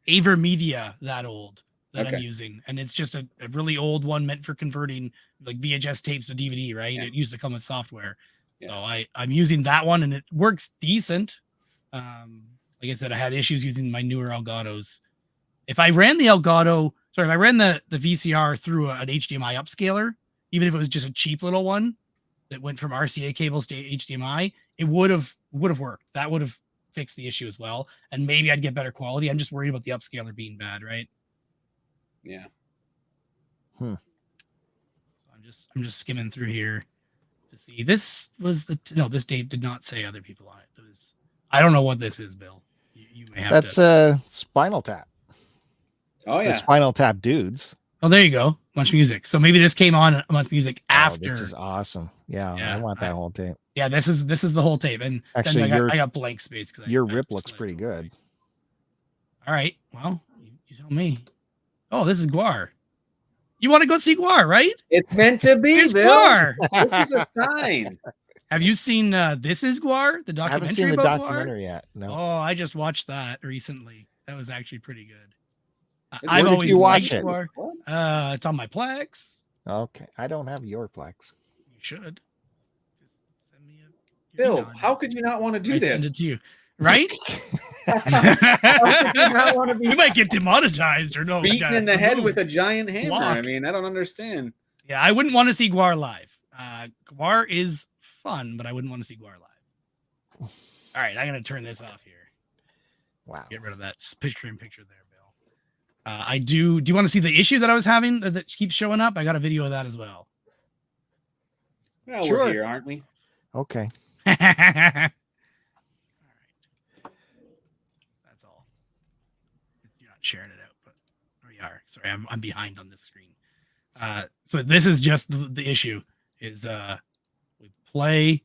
AverMedia that old that I'm using, and it's just a really old one meant for converting like VHS tapes to DVD. Right? Yeah. It used to come with software, so I'm using that one, and it works decent. Like I said, I had issues using my newer Elgatos. If I ran the VCR through an HDMI upscaler, even if it was just a cheap little one that went from RCA cables to HDMI, it would have worked. That would have fixed the issue as well. And maybe I'd get better quality. I'm just worried about the upscaler being bad, right? Yeah. So I'm just skimming through here to see. This was this date did not say other people on it. I don't know what this is, Bill. You may have That's to. Spinal Tap. Oh The yeah. Spinal Tap dudes. Oh, there you go. Much music. So maybe this came on Much Music after. Oh, this is awesome. Yeah, Yeah, I want that whole tape. Yeah, this is the whole tape. And Actually, then I got blank space because your rip looks pretty good. All right. Well, you tell me. Oh, this is Guar. You want to go see Guar, right? It's meant to be, It's Bill. Guar. This is a sign. Have you seen This Is Guar, the documentary? I haven't seen the about documentary Guar? yet. No. Oh, I just watched that recently. That was actually pretty good. Where I've did always you watch liked it? Guar. It's on my Plex. Okay, I don't have your Plex. You should. Just send me a Bill, email how address. could you not want to do I this? send it to you, right? How could you not want to be We might get demonetized or no. beaten in the head with a removed. giant hammer? I Blocked. mean, I don't understand. Yeah, I wouldn't want to see Guar live. Guar is fun, but I wouldn't want to see Guar live. All right, I'm gonna turn this off here. Wow. Get rid of that picture-in-picture there, Bill. I do. Do you want to see the issue that I was having that keeps showing up? I got a video of that as well. Well, Sure. we're here, aren't we? Okay. All right. That's all. You're not sharing it out, but there you are. Sorry, I'm behind on this screen. So this is just the issue is we play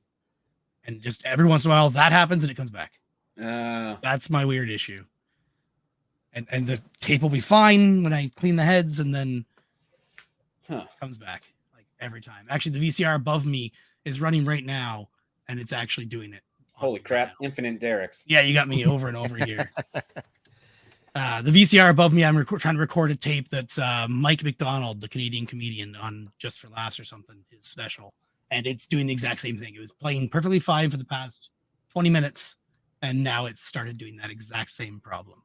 and just every once in a while that happens and it comes back. That's my weird issue. And the tape will be fine when I clean the heads and then it comes back like every time. Actually, the VCR above me is running right now and it's actually doing it. Holy crap. Right now. Infinite Derek's. Yeah, you got me over and over here. The VCR above me, I'm trying to record a tape that's Mike McDonald, the Canadian comedian, on Just for Laughs or something, his special. And it's doing the exact same thing. It was playing perfectly fine for the past 20 minutes. And now it's started doing that exact same problem.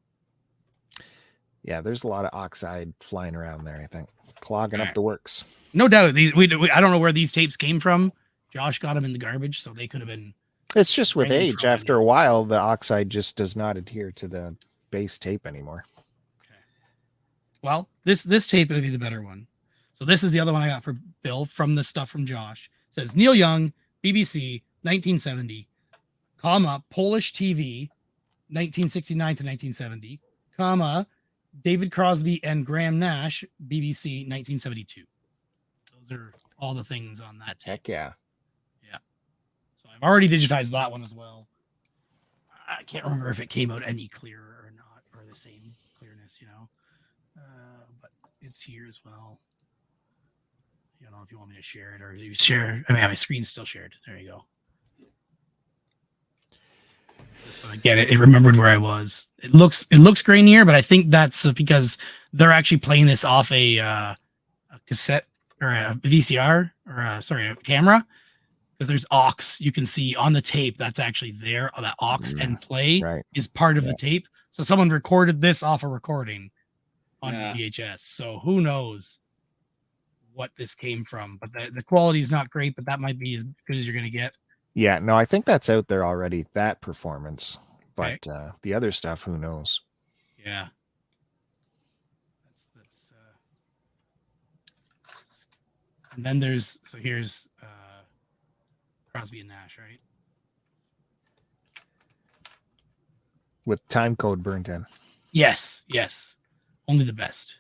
Yeah, there's a lot of oxide flying around there, I think. Clogging up the works. No doubt. I don't know where these tapes came from. Josh got them in the garbage, so they could have been. It's just with Range age. from After a while, the oxide just does not adhere to the base tape anymore. Okay. Well, this tape would be the better one. So this is the other one I got for Bill from the stuff from Josh. It says Neil Young, BBC, 1970, comma, Polish TV, 1969 to 1970, comma, David Crosby and Graham Nash, BBC, 1972. Those are all the things on that tape. Heck yeah. Yeah. So I've already digitized that one as well. I can't remember if it came out any clearer or not, or the same clearness, but it's here as well. I don't know if you want me to share it or you share. I mean, my screen's still shared. There you go. So again, it remembered where I was. It looks grainier, but I think that's because they're actually playing this off a cassette or a VCR or a camera. Because there's aux, you can see on the tape that's actually there. That aux and play is part of the tape. So someone recorded this off a recording on VHS. So who knows what this came from? But the quality is not great. But that might be as good as you're going to get. Yeah, no, I think that's out there already, that performance. But the other stuff, who knows? Yeah. And then here's Crosby and Nash, right? With time code burnt in. Yes. Only the best.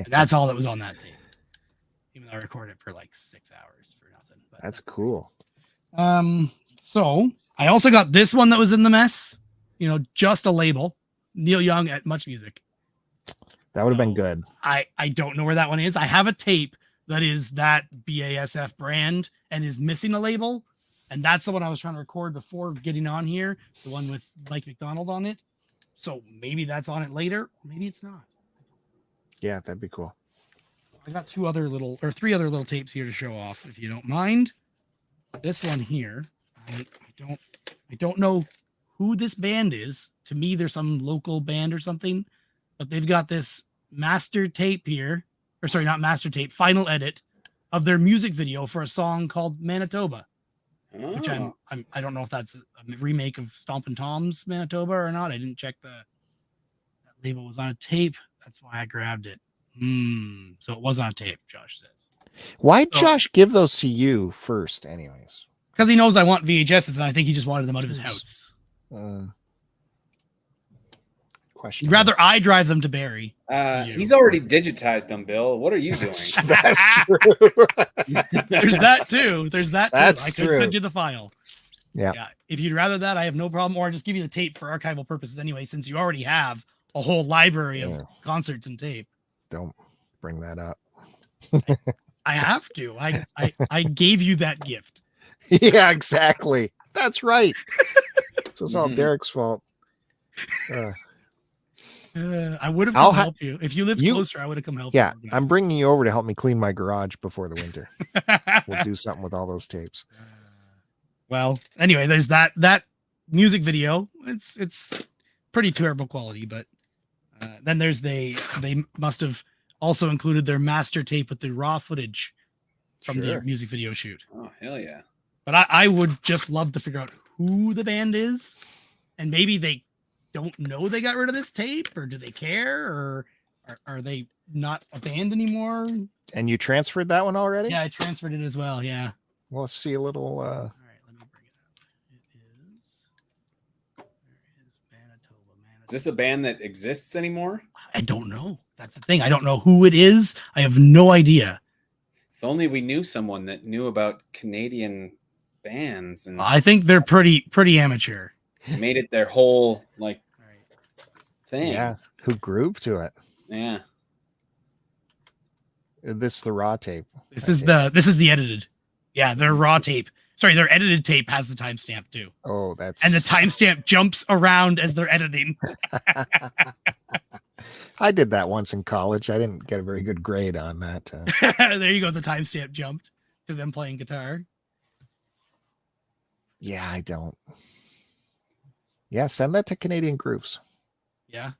That's all that was on that tape. Even though I recorded it for like 6 hours for nothing. But that's cool. So I also got this one that was in the mess. Just a label. Neil Young at Much Music. That would have been good. I don't know where that one is. I have a tape that is that BASF brand and is missing a label. And that's the one I was trying to record before getting on here. The one with Mike McDonald on it. So maybe that's on it later. Maybe it's not. Yeah, that'd be cool. I got three other little tapes here to show off, if you don't mind. This one here, I don't know who this band is. To me, they're some local band or something, but they've got this master tape here, or sorry, not master tape, final edit of their music video for a song called Manitoba, which I don't know if that's a remake of Stompin' Tom's Manitoba or not. I didn't check that label was on a tape. That's why I grabbed it. So it was on tape, Josh says. Why'd Josh give those to you first, anyways? Because he knows I want VHSs, and I think he just wanted them out of his house. Question. You'd rather I drive them to Barry. He's already digitized them, Bill. What are you doing? That's true. There's that too. There's that too. That's I could true. send you the file. Yeah. If you'd rather that, I have no problem. Or just give you the tape for archival purposes anyway, since you already have a whole library of concerts and tape. Don't bring that up. I have to. I gave you that gift. Yeah, exactly. That's right. So it's all Derek's fault. I would have come help you. If you lived closer, I would have come help you. Yeah, I'm bringing you over to help me clean my garage before the winter. We'll do something with all those tapes. Well, anyway, there's that music video. It's pretty terrible quality, but then there's they must have also included their master tape with the raw footage from the music video shoot. Oh, hell yeah. But I would just love to figure out who the band is, and maybe they don't know they got rid of this tape, or do they care, or are they not a band anymore? And you transferred that one already? Yeah, I transferred it as well. Yeah. Well, let's see a little. All right, let me bring it up. Where is Manitoba? Is this a band that exists anymore? I don't know. That's the thing. I don't know who it is. I have no idea. If only we knew someone that knew about Canadian bands and I think they're pretty amateur. made it their whole thing. Yeah, who grooved to it? Yeah. This is the raw tape. This is the edited. Yeah, their raw tape. Sorry, their edited tape has the timestamp too. Oh, that's and the timestamp jumps around as they're editing. I did that once in college. I didn't get a very good grade on that. There you go. The timestamp jumped to them playing guitar. Yeah, I don't. Yeah, send that to Canadian Grooves. Yeah.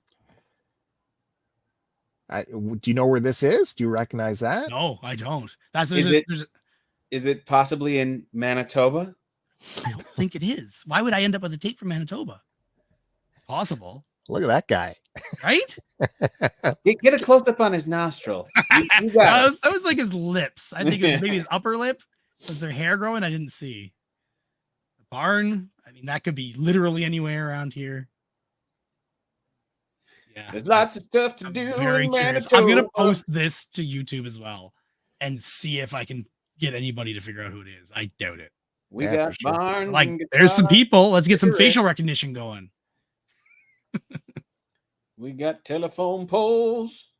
Do you know where this is? Do you recognize that? No, I don't. Is it possibly in Manitoba? I don't think it is. Why would I end up with a tape from Manitoba? It's possible. Look at that guy. Right? Get a close up on his nostril. You got that was like his lips. I think it was maybe his upper lip. Was there hair growing? I didn't see. The barn. I mean, that could be literally anywhere around here. Yeah. There's lots of stuff to do. Very curious. I'm gonna post this to YouTube as well and see if I can get anybody to figure out who it is. I doubt it. We got barns. Like, there's some people. Let's get some facial recognition going. We got telephone poles.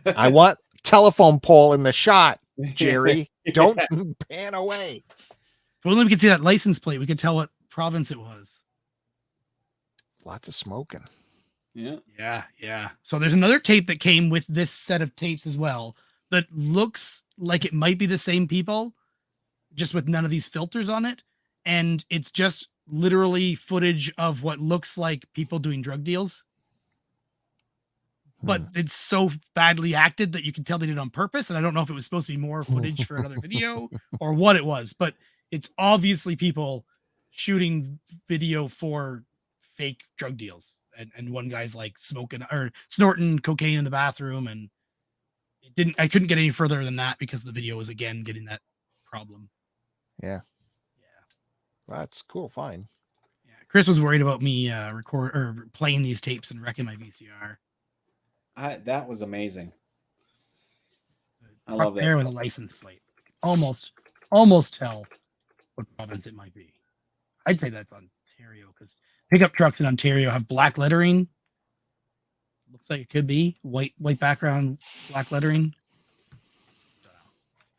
I want telephone pole in the shot, Jerry. Don't pan away. If only we could see that license plate, we could tell what province it was. Lots of smoking. Yeah. So there's another tape that came with this set of tapes as well that looks like it might be the same people, just with none of these filters on it. And it's just literally footage of what looks like people doing drug deals. But it's so badly acted that you can tell they did it on purpose. And I don't know if it was supposed to be more footage for another video or what it was, but it's obviously people shooting video for fake drug deals. And one guy's like smoking or snorting cocaine in the bathroom. And I couldn't get any further than that because the video was again getting that problem. Yeah. That's cool. Fine. Yeah. Chris was worried about me playing these tapes and wrecking my VCR. That was amazing. I love that. There with a license plate. Almost tell what province it might be. I'd say that's Ontario because pickup trucks in Ontario have black lettering. Looks like it could be white background, black lettering.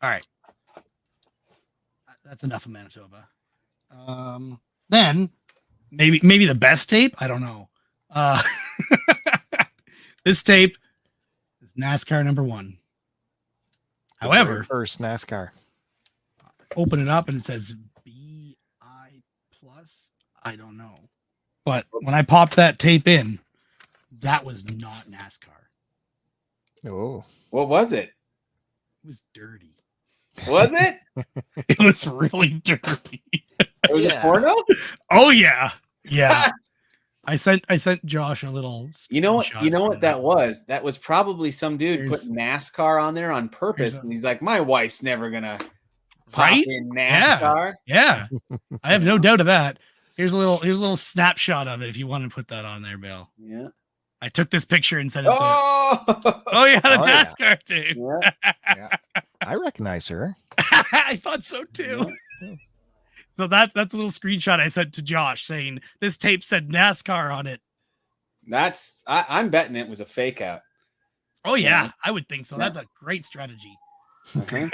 All right. That's enough of Manitoba. Then maybe the best tape. I don't know. This tape is NASCAR #1. However, first NASCAR. Open it up and it says BI+. I don't know. But when I popped that tape in, that was not NASCAR. Oh. What was it? It was dirty. Was it? It was really dirty. It was a porno? Oh yeah. Yeah. I sent Josh a little. You know what that was? That was probably some dude put NASCAR on there on purpose, and he's like, "My wife's never gonna pop in NASCAR." Yeah, I have no doubt of that. Here's a little snapshot of it if you want to put that on there, Bill. Yeah. I took this picture and sent it to Oh, Oh yeah, the Oh, yeah. NASCAR tape. yeah. I recognize her. I thought so too. So that's a little screenshot I sent to Josh saying this tape said NASCAR on it. I'm betting it was a fake out. Oh yeah, I would think so. Yeah. That's a great strategy. Okay.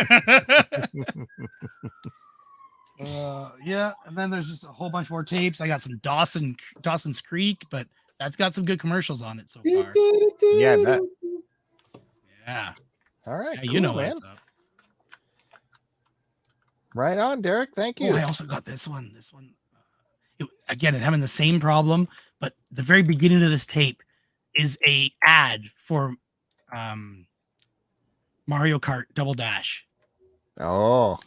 Yeah, and then there's just a whole bunch more tapes. I got some Dawson's Creek, but that's got some good commercials on it so far. Yeah, that. Yeah. All right. Yeah, cool, you know man. what's up. Right on, Derek. Thank you. Oh, I also got this one. Again, it's having the same problem, but the very beginning of this tape is a ad for Mario Kart Double Dash. Oh.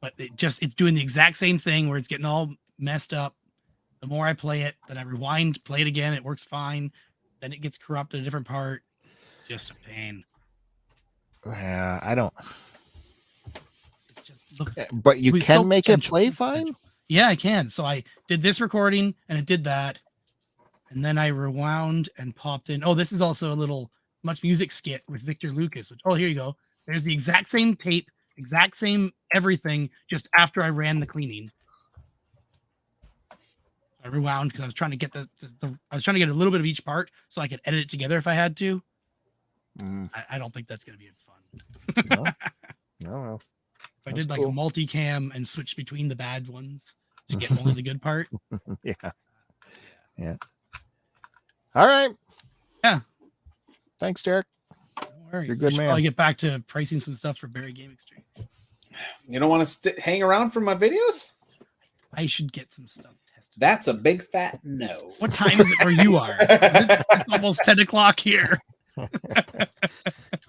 But it's doing the exact same thing where it's getting all messed up. The more I play it, then I rewind, play it again, it works fine. Then it gets corrupted a different part. It's just a pain. Yeah, I don't. It just looks. But you we can still make it potential- play fine? Yeah, I can. So I did this recording and it did that. And then I rewound and popped in. Oh, this is also a little Much Music skit with Victor Lucas. Which, oh, here you go. There's the exact same tape, exact same everything, just after I ran the cleaning. I rewound because I was trying to get I was trying to get a little bit of each part so I could edit it together if I had to. I don't think that's going to be fun. No. I did like a multicam and switch between the bad ones to get only the good part. Yeah. All right. Yeah. Thanks, Derek. No worries. You're a good man. I'll get back to pricing some stuff for Barry Game Exchange. You don't want to hang around for my videos? I should get some stuff tested. That's a big fat no. What time is it where you are? It's almost 10 o'clock here.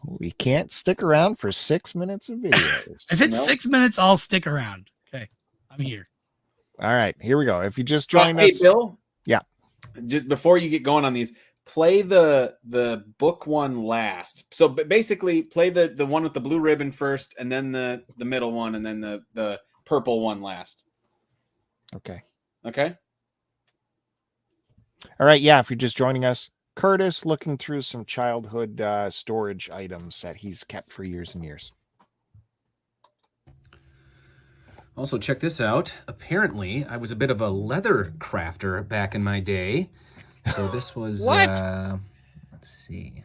We can't stick around for 6 minutes of videos. If it's 6 minutes, I'll stick around. Okay. I'm here. All right, here we go. If you just joined Hey, us, Bill. Yeah. Just before you get going on these, play the book one last. So basically, play the one with the blue ribbon first, and then the middle one, and then the purple one last. Okay. Okay. All right. Yeah. If you're just joining us, Curtis looking through some childhood storage items that he's kept for years and years. Also, check this out. Apparently, I was a bit of a leather crafter back in my day. So this was What? Let's see.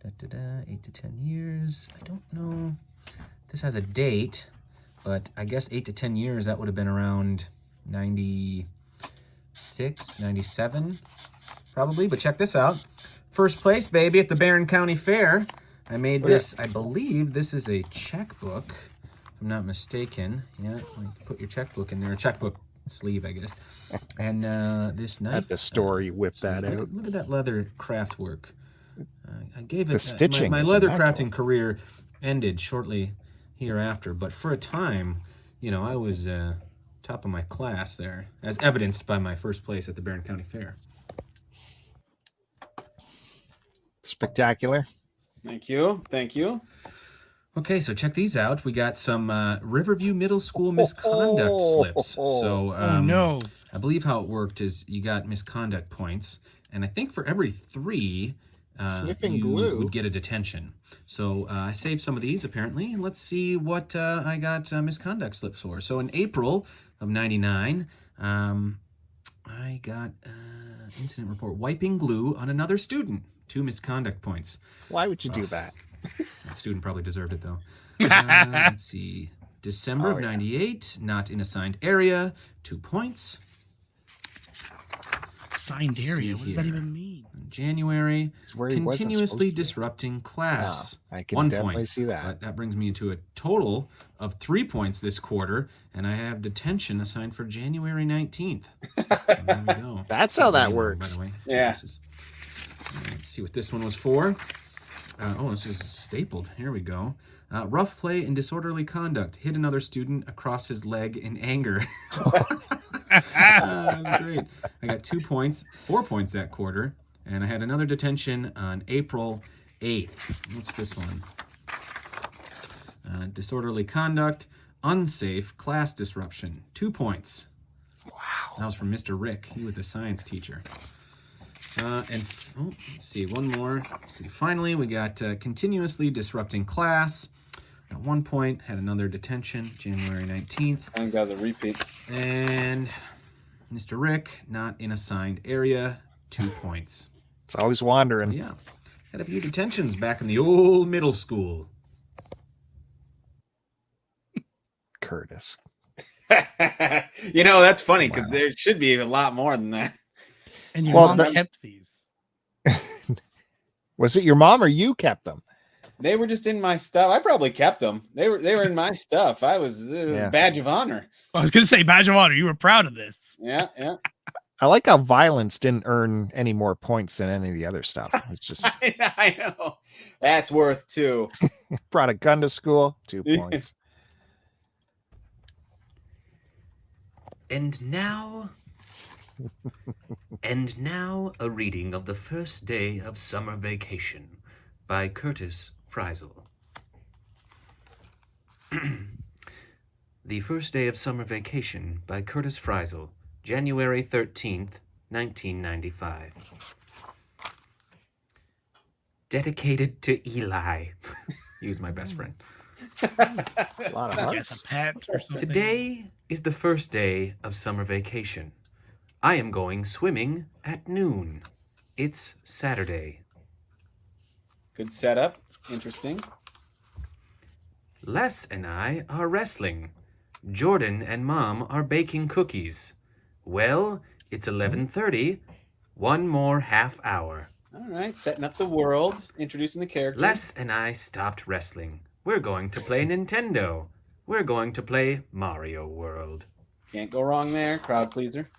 8 to 10 years. I don't know if this has a date, but I guess 8 to 10 years, that would have been around 96, 97, probably. But check this out. First place, baby, at the Barron County Fair. I made this. I believe this is a checkbook, if I'm not mistaken. Yeah, put your checkbook in there. A checkbook sleeve, I guess. And this knife. At the store, you whip that out. Look at that leather craft work. I gave it The stitching. my is leather immaculate. crafting career ended shortly hereafter, but for a time, I was top of my class there, as evidenced by my first place at the Barron County Fair. Spectacular. Thank you. Okay, so check these out. We got some Riverview Middle School misconduct slips. So no. I believe how it worked is you got misconduct points, and I think for every 3, Sniffing you glue would get a detention. So I saved some of these apparently, and let's see what I got misconduct slips for. So in April of '99, I got incident report: wiping glue on another student. 2 misconduct points. Why would you do that? That student probably deserved it though. Let's see. December of yeah. '98, not in assigned area, 2 points. Assigned area. What does that here. even mean? January, It's where he wasn't supposed continuously to be. disrupting class. I can 1 definitely point. see that. But that brings me to a total of 3 points this quarter, and I have detention assigned for January 19th. So there we go. That's how that By works. the way. Yeah. Let's see what this one was for. This is stapled. Here we go. Rough play and disorderly conduct. Hit another student across his leg in anger. That's great. I got 2 points, 4 points that quarter, and I had another detention on April 8th. What's this one? Disorderly conduct. unsafe class disruption. 2 points. Wow. That was from Mr. Rick. He was the science teacher. Let's see, one more. Let's see. Finally, we got continuously disrupting class. At 1 point, had another detention, January 19th. I think that was a repeat. And Mr. Rick, not in assigned area, 2 points. It's always wandering. So, yeah, had a few detentions back in the old middle school. Curtis. That's funny because there should be a lot more than that. And your mom kept these. Was it your mom or you kept them? They were just in my stuff. I probably kept them. They were in my stuff. It was a badge of honor. I was going to say badge of honor. You were proud of this. Yeah. I like how violence didn't earn any more points than any of the other stuff. It's just I know. That's worth 2. brought a gun to school, 2 points. And now, a reading of The First Day of Summer Vacation by Curtis Friesel. The First Day of Summer Vacation by Curtis Friesel, January 13th, 1995. Dedicated to Eli. He was my best friend. A lot of hearts. A pet or something. Today is the first day of summer vacation. I am going swimming at noon. It's Saturday. Good setup. Interesting. Les and I are wrestling. Jordan and Mom are baking cookies. Well, it's 11:30. One more half hour. All right, setting up the world, introducing the characters. Les and I stopped wrestling. We're going to play Nintendo. We're going to play Mario World. Can't go wrong there, crowd pleaser.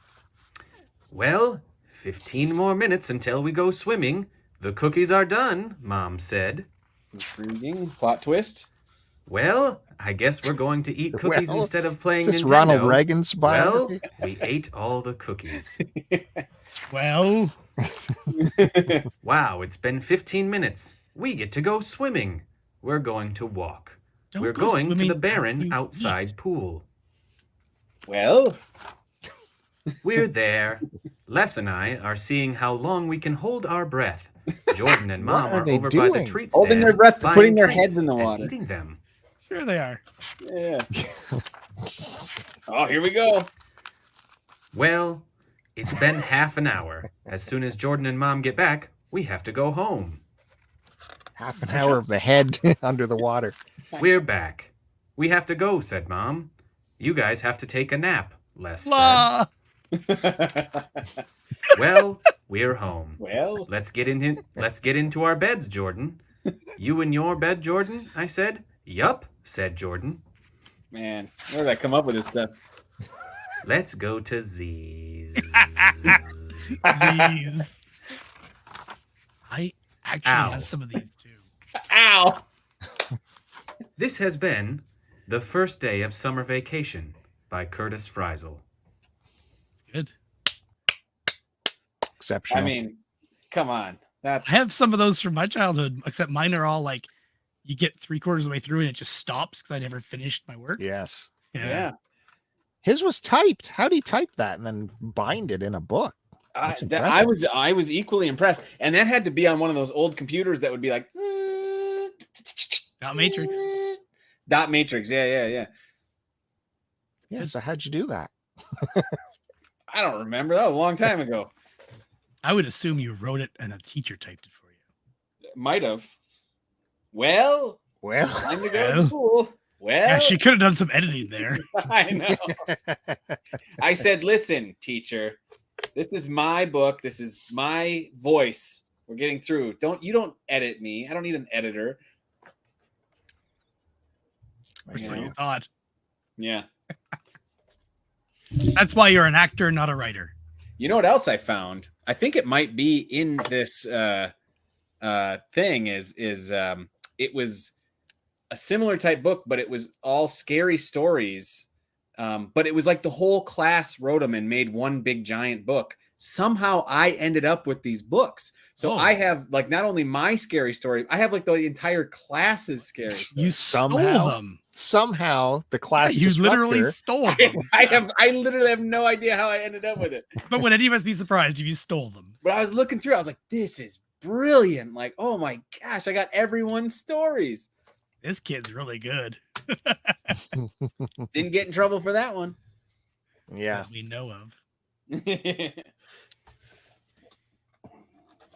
Well, 15 more minutes until we go swimming. The cookies are done, Mom said. Intriguing. Plot twist. Well, I guess we're going to eat cookies instead of playing Is this Nintendo. Ronald Reagan's biography? Well, we ate all the cookies. Well. Wow, it's been 15 minutes. We get to go swimming. We're going to walk. We're going to the barren outside pool. Well. We're there. Les and I are seeing how long we can hold our breath. Jordan and Mom are over by the treat stand. Holding their breath, buying putting their treats heads in the and water. eating them. Sure they are. Yeah. Oh, here we go. Well, it's been half an hour. As soon as Jordan and Mom get back, we have to go home. Half an hour of the head under the water. We're back. We have to go, said Mom. You guys have to take a nap, Les said. Well, we're home. Well, let's get into our beds, Jordan. You in your bed, Jordan? I said. Yup, said Jordan. Man, where did I come up with this stuff? Let's go to Z's. Z's. I actually have some of these too. Ow! This has been The First Day of Summer Vacation by Curtis Friesel. Good. Exceptional. I mean, come on. I have some of those from my childhood, except mine are all like you get 3/4 of the way through and it just stops because I never finished my work. Yes. Yeah. His was typed. How'd he type that and then bind it in a book? I was equally impressed, and that had to be on one of those old computers that would be like Dot matrix. Dot matrix. Yeah. Yeah. So how'd you do that? I don't remember. That was a long time ago. I would assume you wrote it and a teacher typed it for you. Might have. Well, time to go to school. Well, yeah, she could have done some editing there. I know. I said, listen, teacher, this is my book. This is my voice. We're getting through. You don't edit me. I don't need an editor. Or so you thought. Yeah. That's why you're an actor, not a writer. You know what else I found? I think it might be in this thing is it was a similar type book, but it was all scary stories. But it was like the whole class wrote them and made one big giant book. Somehow I ended up with these books. So I have like not only my scary story, I have like the entire class's scary story. You stole them. somehow the class You literally disruptor. stole them. I literally have no idea how I ended up with it. But would any of us be surprised if you stole them? But I was looking through, I was like, this is brilliant. Like, oh my gosh, I got everyone's stories. This kid's really good. Didn't get in trouble for that one. Yeah. That we know of.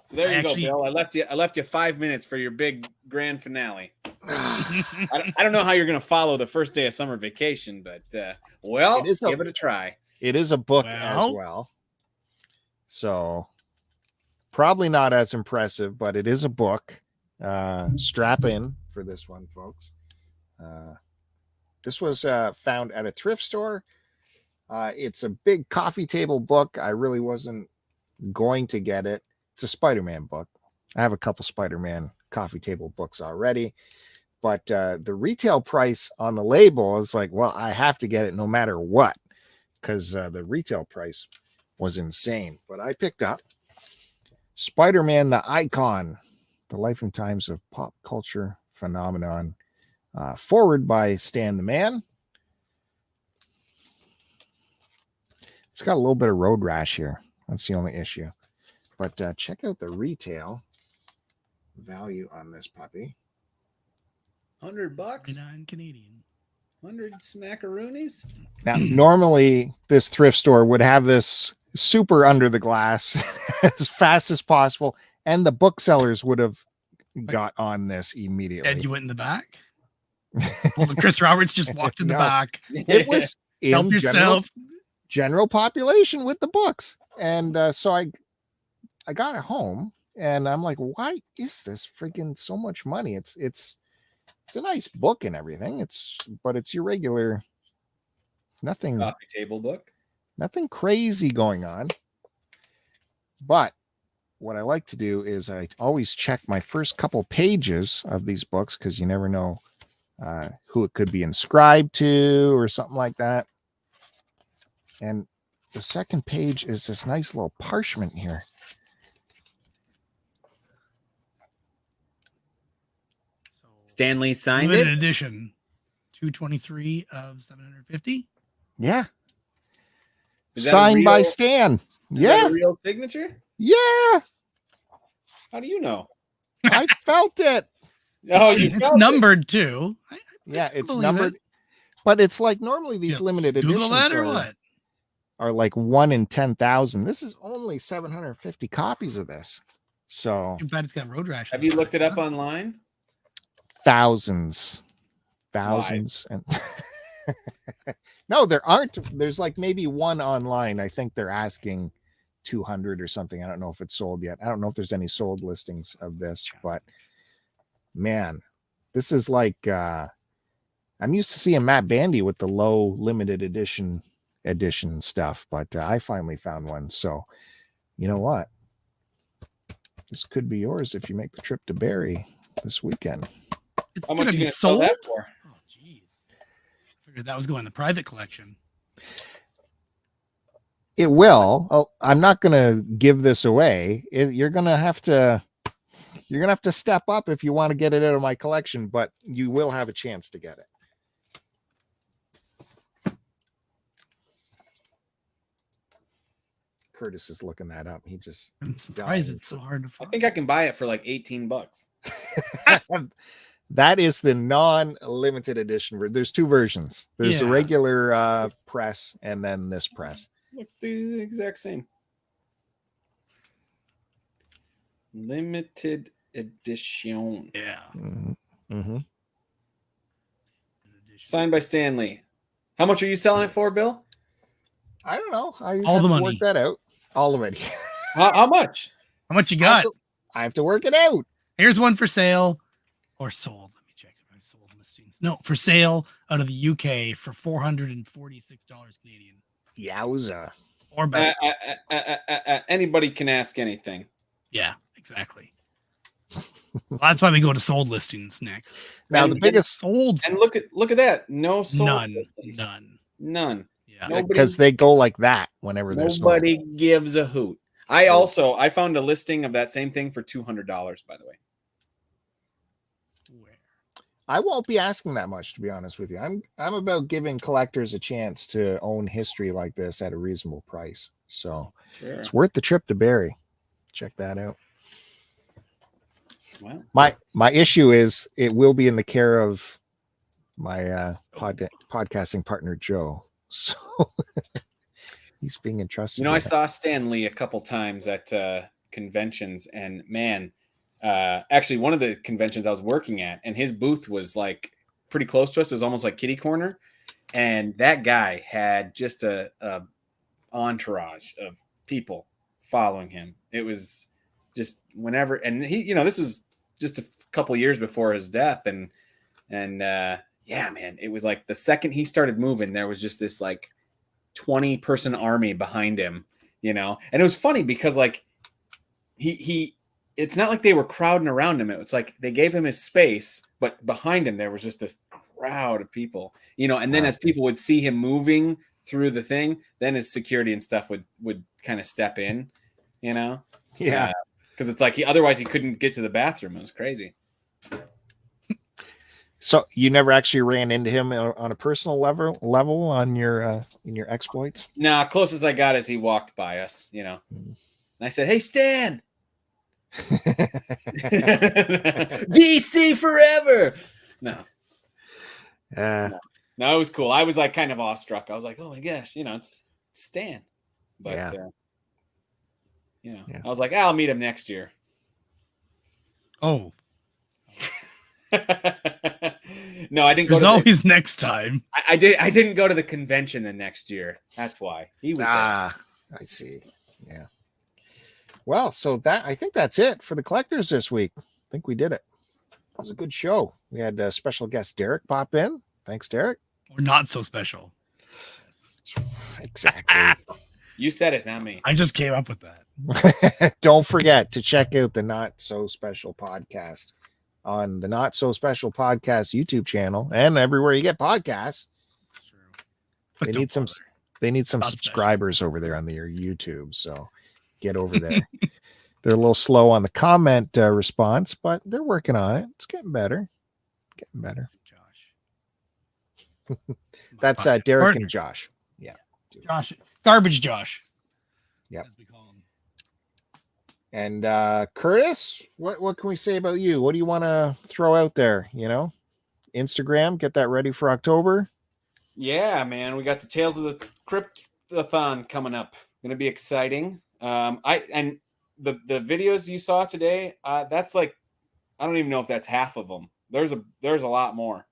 So there you Actually- go, Bill. I left you 5 minutes for your big grand finale. I don't know how you're going to follow the first day of summer vacation, but give it a try. It is a book as well. So probably not as impressive, but it is a book. Strap in for this one, folks. This was found at a thrift store. It's a big coffee table book. I really wasn't going to get it. It's a Spider-Man book. I have a couple Spider-Man coffee table books already, but the retail price on the label is like, well, I have to get it no matter what, because the retail price was insane. But I picked up Spider-Man the Icon, The Life and Times of Pop Culture Phenomenon, forward by Stan the Man. It's got a little bit of road rash here. That's the only issue. But check out the retail value on this puppy. $100, 29 Canadian. 100 smackaroonies. Now, normally this thrift store would have this super under the glass as fast as possible, and the booksellers would have got on this immediately. And you went in the back? Well, Chris Roberts just walked in the No. back. It was Help in yourself. general population with the books, and so I got it home, and I'm like, why is this freaking so much money? It's a nice book and everything. But it's your regular, nothing Coffee table book. Nothing crazy going on. But what I like to do is I always check my first couple pages of these books, because you never know who it could be inscribed to or something like that. And the second page is this nice little parchment here. Stanley signed Limited it. edition. 223 of 750. Yeah. Is that a Signed by real- Stan. Is that Yeah. a real signature? Yeah. How do you know? I felt it. Oh, you It's felt it. numbered too. Yeah, it's believe numbered. it. But it's like normally these Yeah, limited Google editions that or what? are like 1 in 10,000. This is only 750 copies of this. So Too bad it's got road rash. Have you looked it up online? thousands. And no, there aren't. There's like maybe one online. I think they're asking 200 or something. I don't know if it's sold yet. I don't know if there's any sold listings of this, but man, this is like I'm used to seeing Matt Bandy with the low limited edition stuff, but I finally found one. So you know what? This could be yours if you make the trip to Barrie this weekend. It's How going much to you be gonna sell sold? that for? Oh, jeez. Figured that was going in the private collection. It will. Oh, I'm not going to give this away. You're going to have to step up if you want to get it out of my collection, but you will have a chance to get it. Curtis is looking that up. He just I'm surprised dying. it's so hard to I find. think I can buy it for like $18. That is the non-limited edition. There's two versions. There's the Yeah. regular press and then this press. Look, the exact same. Limited edition. Yeah. Mm-hmm. Signed by Stanley. How much are you selling it for, Bill? I don't know. I All have the to money. work that out. All of it. How much? How much you I have got? I have to work it out. Here's one for sale or sold. Let me check if I sold listings. No, for sale out of the UK for $446 Canadian. Yowza. Or best. Anybody can ask anything. Yeah, exactly. Well, that's why we go to sold listings next. Now And- the biggest Sold. And look at that. No sold None. listings. None. Yeah. Nobody- because they go like that whenever they're sold. Nobody gives a hoot. I found a listing of that same thing for $200, by the way. Where? I won't be asking that much, to be honest with you. I'm about giving collectors a chance to own history like this at a reasonable price. So it's worth the trip to Barrie. Check that out. Wow. My issue is it will be in the care of my podcasting partner Joe. So he's being entrusted. You know, I saw Stan Lee a couple times at conventions, and man, actually one of the conventions I was working at, and his booth was like pretty close to us. It was almost like kitty corner, and that guy had just a entourage of people following him. It was just whenever, and he, you know, this was just a couple years before his death, and yeah, man, it was like the second he started moving, there was just this like 20-person army behind him, you know. And it was funny because like he it's not like they were crowding around him. It was like they gave him his space, but behind him there was just this crowd of people, you know. And then as people would see him moving through the thing, then his security and stuff would kind of step in, you know. Yeah, because it's like otherwise he couldn't get to the bathroom. It was crazy. So you never actually ran into him on a personal level on your in your exploits? Nah, closest I got is he walked by us, you know. And I said, "Hey, Stan, DC forever." No, it was cool. I was like kind of awestruck. I was like, "Oh my gosh, you know, it's Stan." But you know, I was like, "I'll meet him next year." Oh. No, I didn't go. There's always next time. I didn't go to the convention the next year. That's why he was there. I see. Yeah. Well, so I think that's it for the collectors this week. I think we did it. It was a good show. We had a special guest Derek pop in. Thanks, Derek. We're not so special. Exactly. You said it, not me. I just came up with that. Don't forget to check out the Not So Special podcast on the Not So Special podcast YouTube channel and everywhere you get podcasts. They need some subscribers over there on their YouTube, so get over there. They're a little slow on the comment response, but they're working on it. It's getting better. Josh. That's Derek and Josh. Yeah. Josh. Garbage Josh. Yeah. And Curtis, what can we say about you? What do you want to throw out there? You know, Instagram, get that ready for October. Yeah, man, we got the Tales of the Cryptathon coming up. Going to be exciting. And the videos you saw today, that's like, I don't even know if that's half of them. There's a lot more.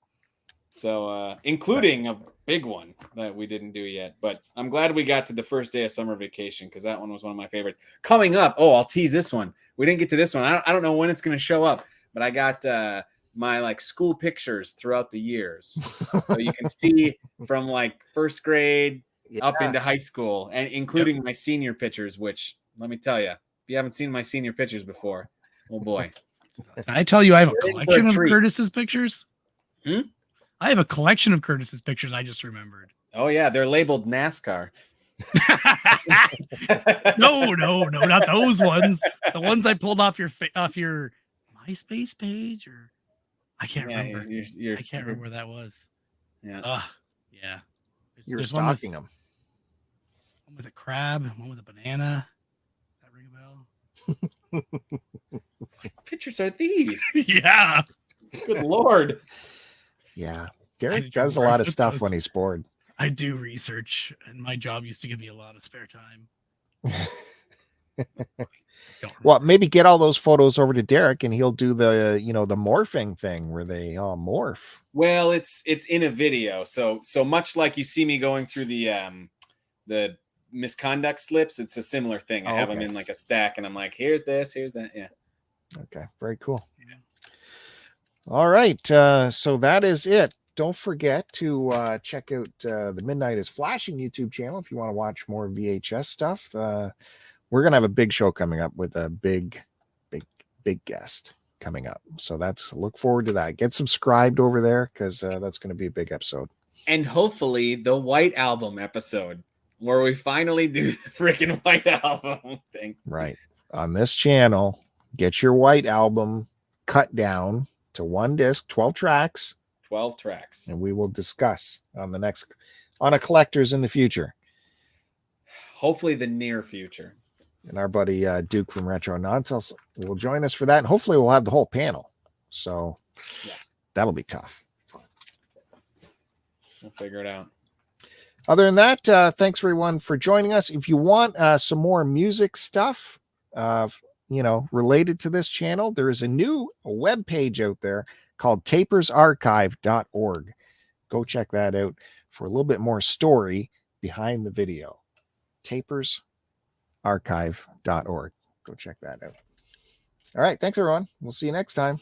So including a big one that we didn't do yet, but I'm glad we got to the first day of summer vacation because that one was one of my favorites. Coming up, I'll tease this one. We didn't get to this one. I don't know when it's going to show up, but I got my like school pictures throughout the years, so you can see from like first grade up into high school, and including my senior pictures. Which let me tell you, if you haven't seen my senior pictures before, oh boy! Can I tell you, I have a collection of Curtis's pictures. I have a collection of Curtis's pictures. I just remembered. Oh yeah, they're labeled NASCAR. No, not those ones. The ones I pulled off your MySpace page, or I can't remember. I can't remember where that was. Yeah. Yeah. You were stalking them. One with a crab, one with a banana. That ring a bell? What pictures are these? Yeah. Good Lord. Yeah. Derek does a lot of stuff when he's bored. I do research, and my job used to give me a lot of spare time. Well, maybe get all those photos over to Derek, and he'll do the the morphing thing where they all morph. Well, it's in a video, so much like you see me going through the misconduct slips, it's a similar thing. I have them in like a stack, and I'm like, here's this, here's that. Yeah. Okay. Very cool. Yeah. All right. So that is it. Don't forget to check out the Midnight is Flashing YouTube channel if you want to watch more VHS stuff. We're going to have a big show coming up with a big guest coming up. So look forward to that. Get subscribed over there because that's going to be a big episode. And hopefully the White Album episode where we finally do the freaking White Album thing. Right. On this channel, get your White Album cut down to one disc, 12 tracks, 12 tracks. and we will discuss on a collector's in the future. Hopefully the near future. And our buddy Duke from Retro Nonsense will join us for that. And hopefully we'll have the whole panel. So that'll be tough. We'll figure it out. Other than that, thanks everyone for joining us. If you want some more music stuff, related to this channel, there is a new web page out there called tapersarchive.org. Go check that out for a little bit more story behind the video. tapersarchive.org. Go check that out. All right. Thanks, everyone. We'll see you next time.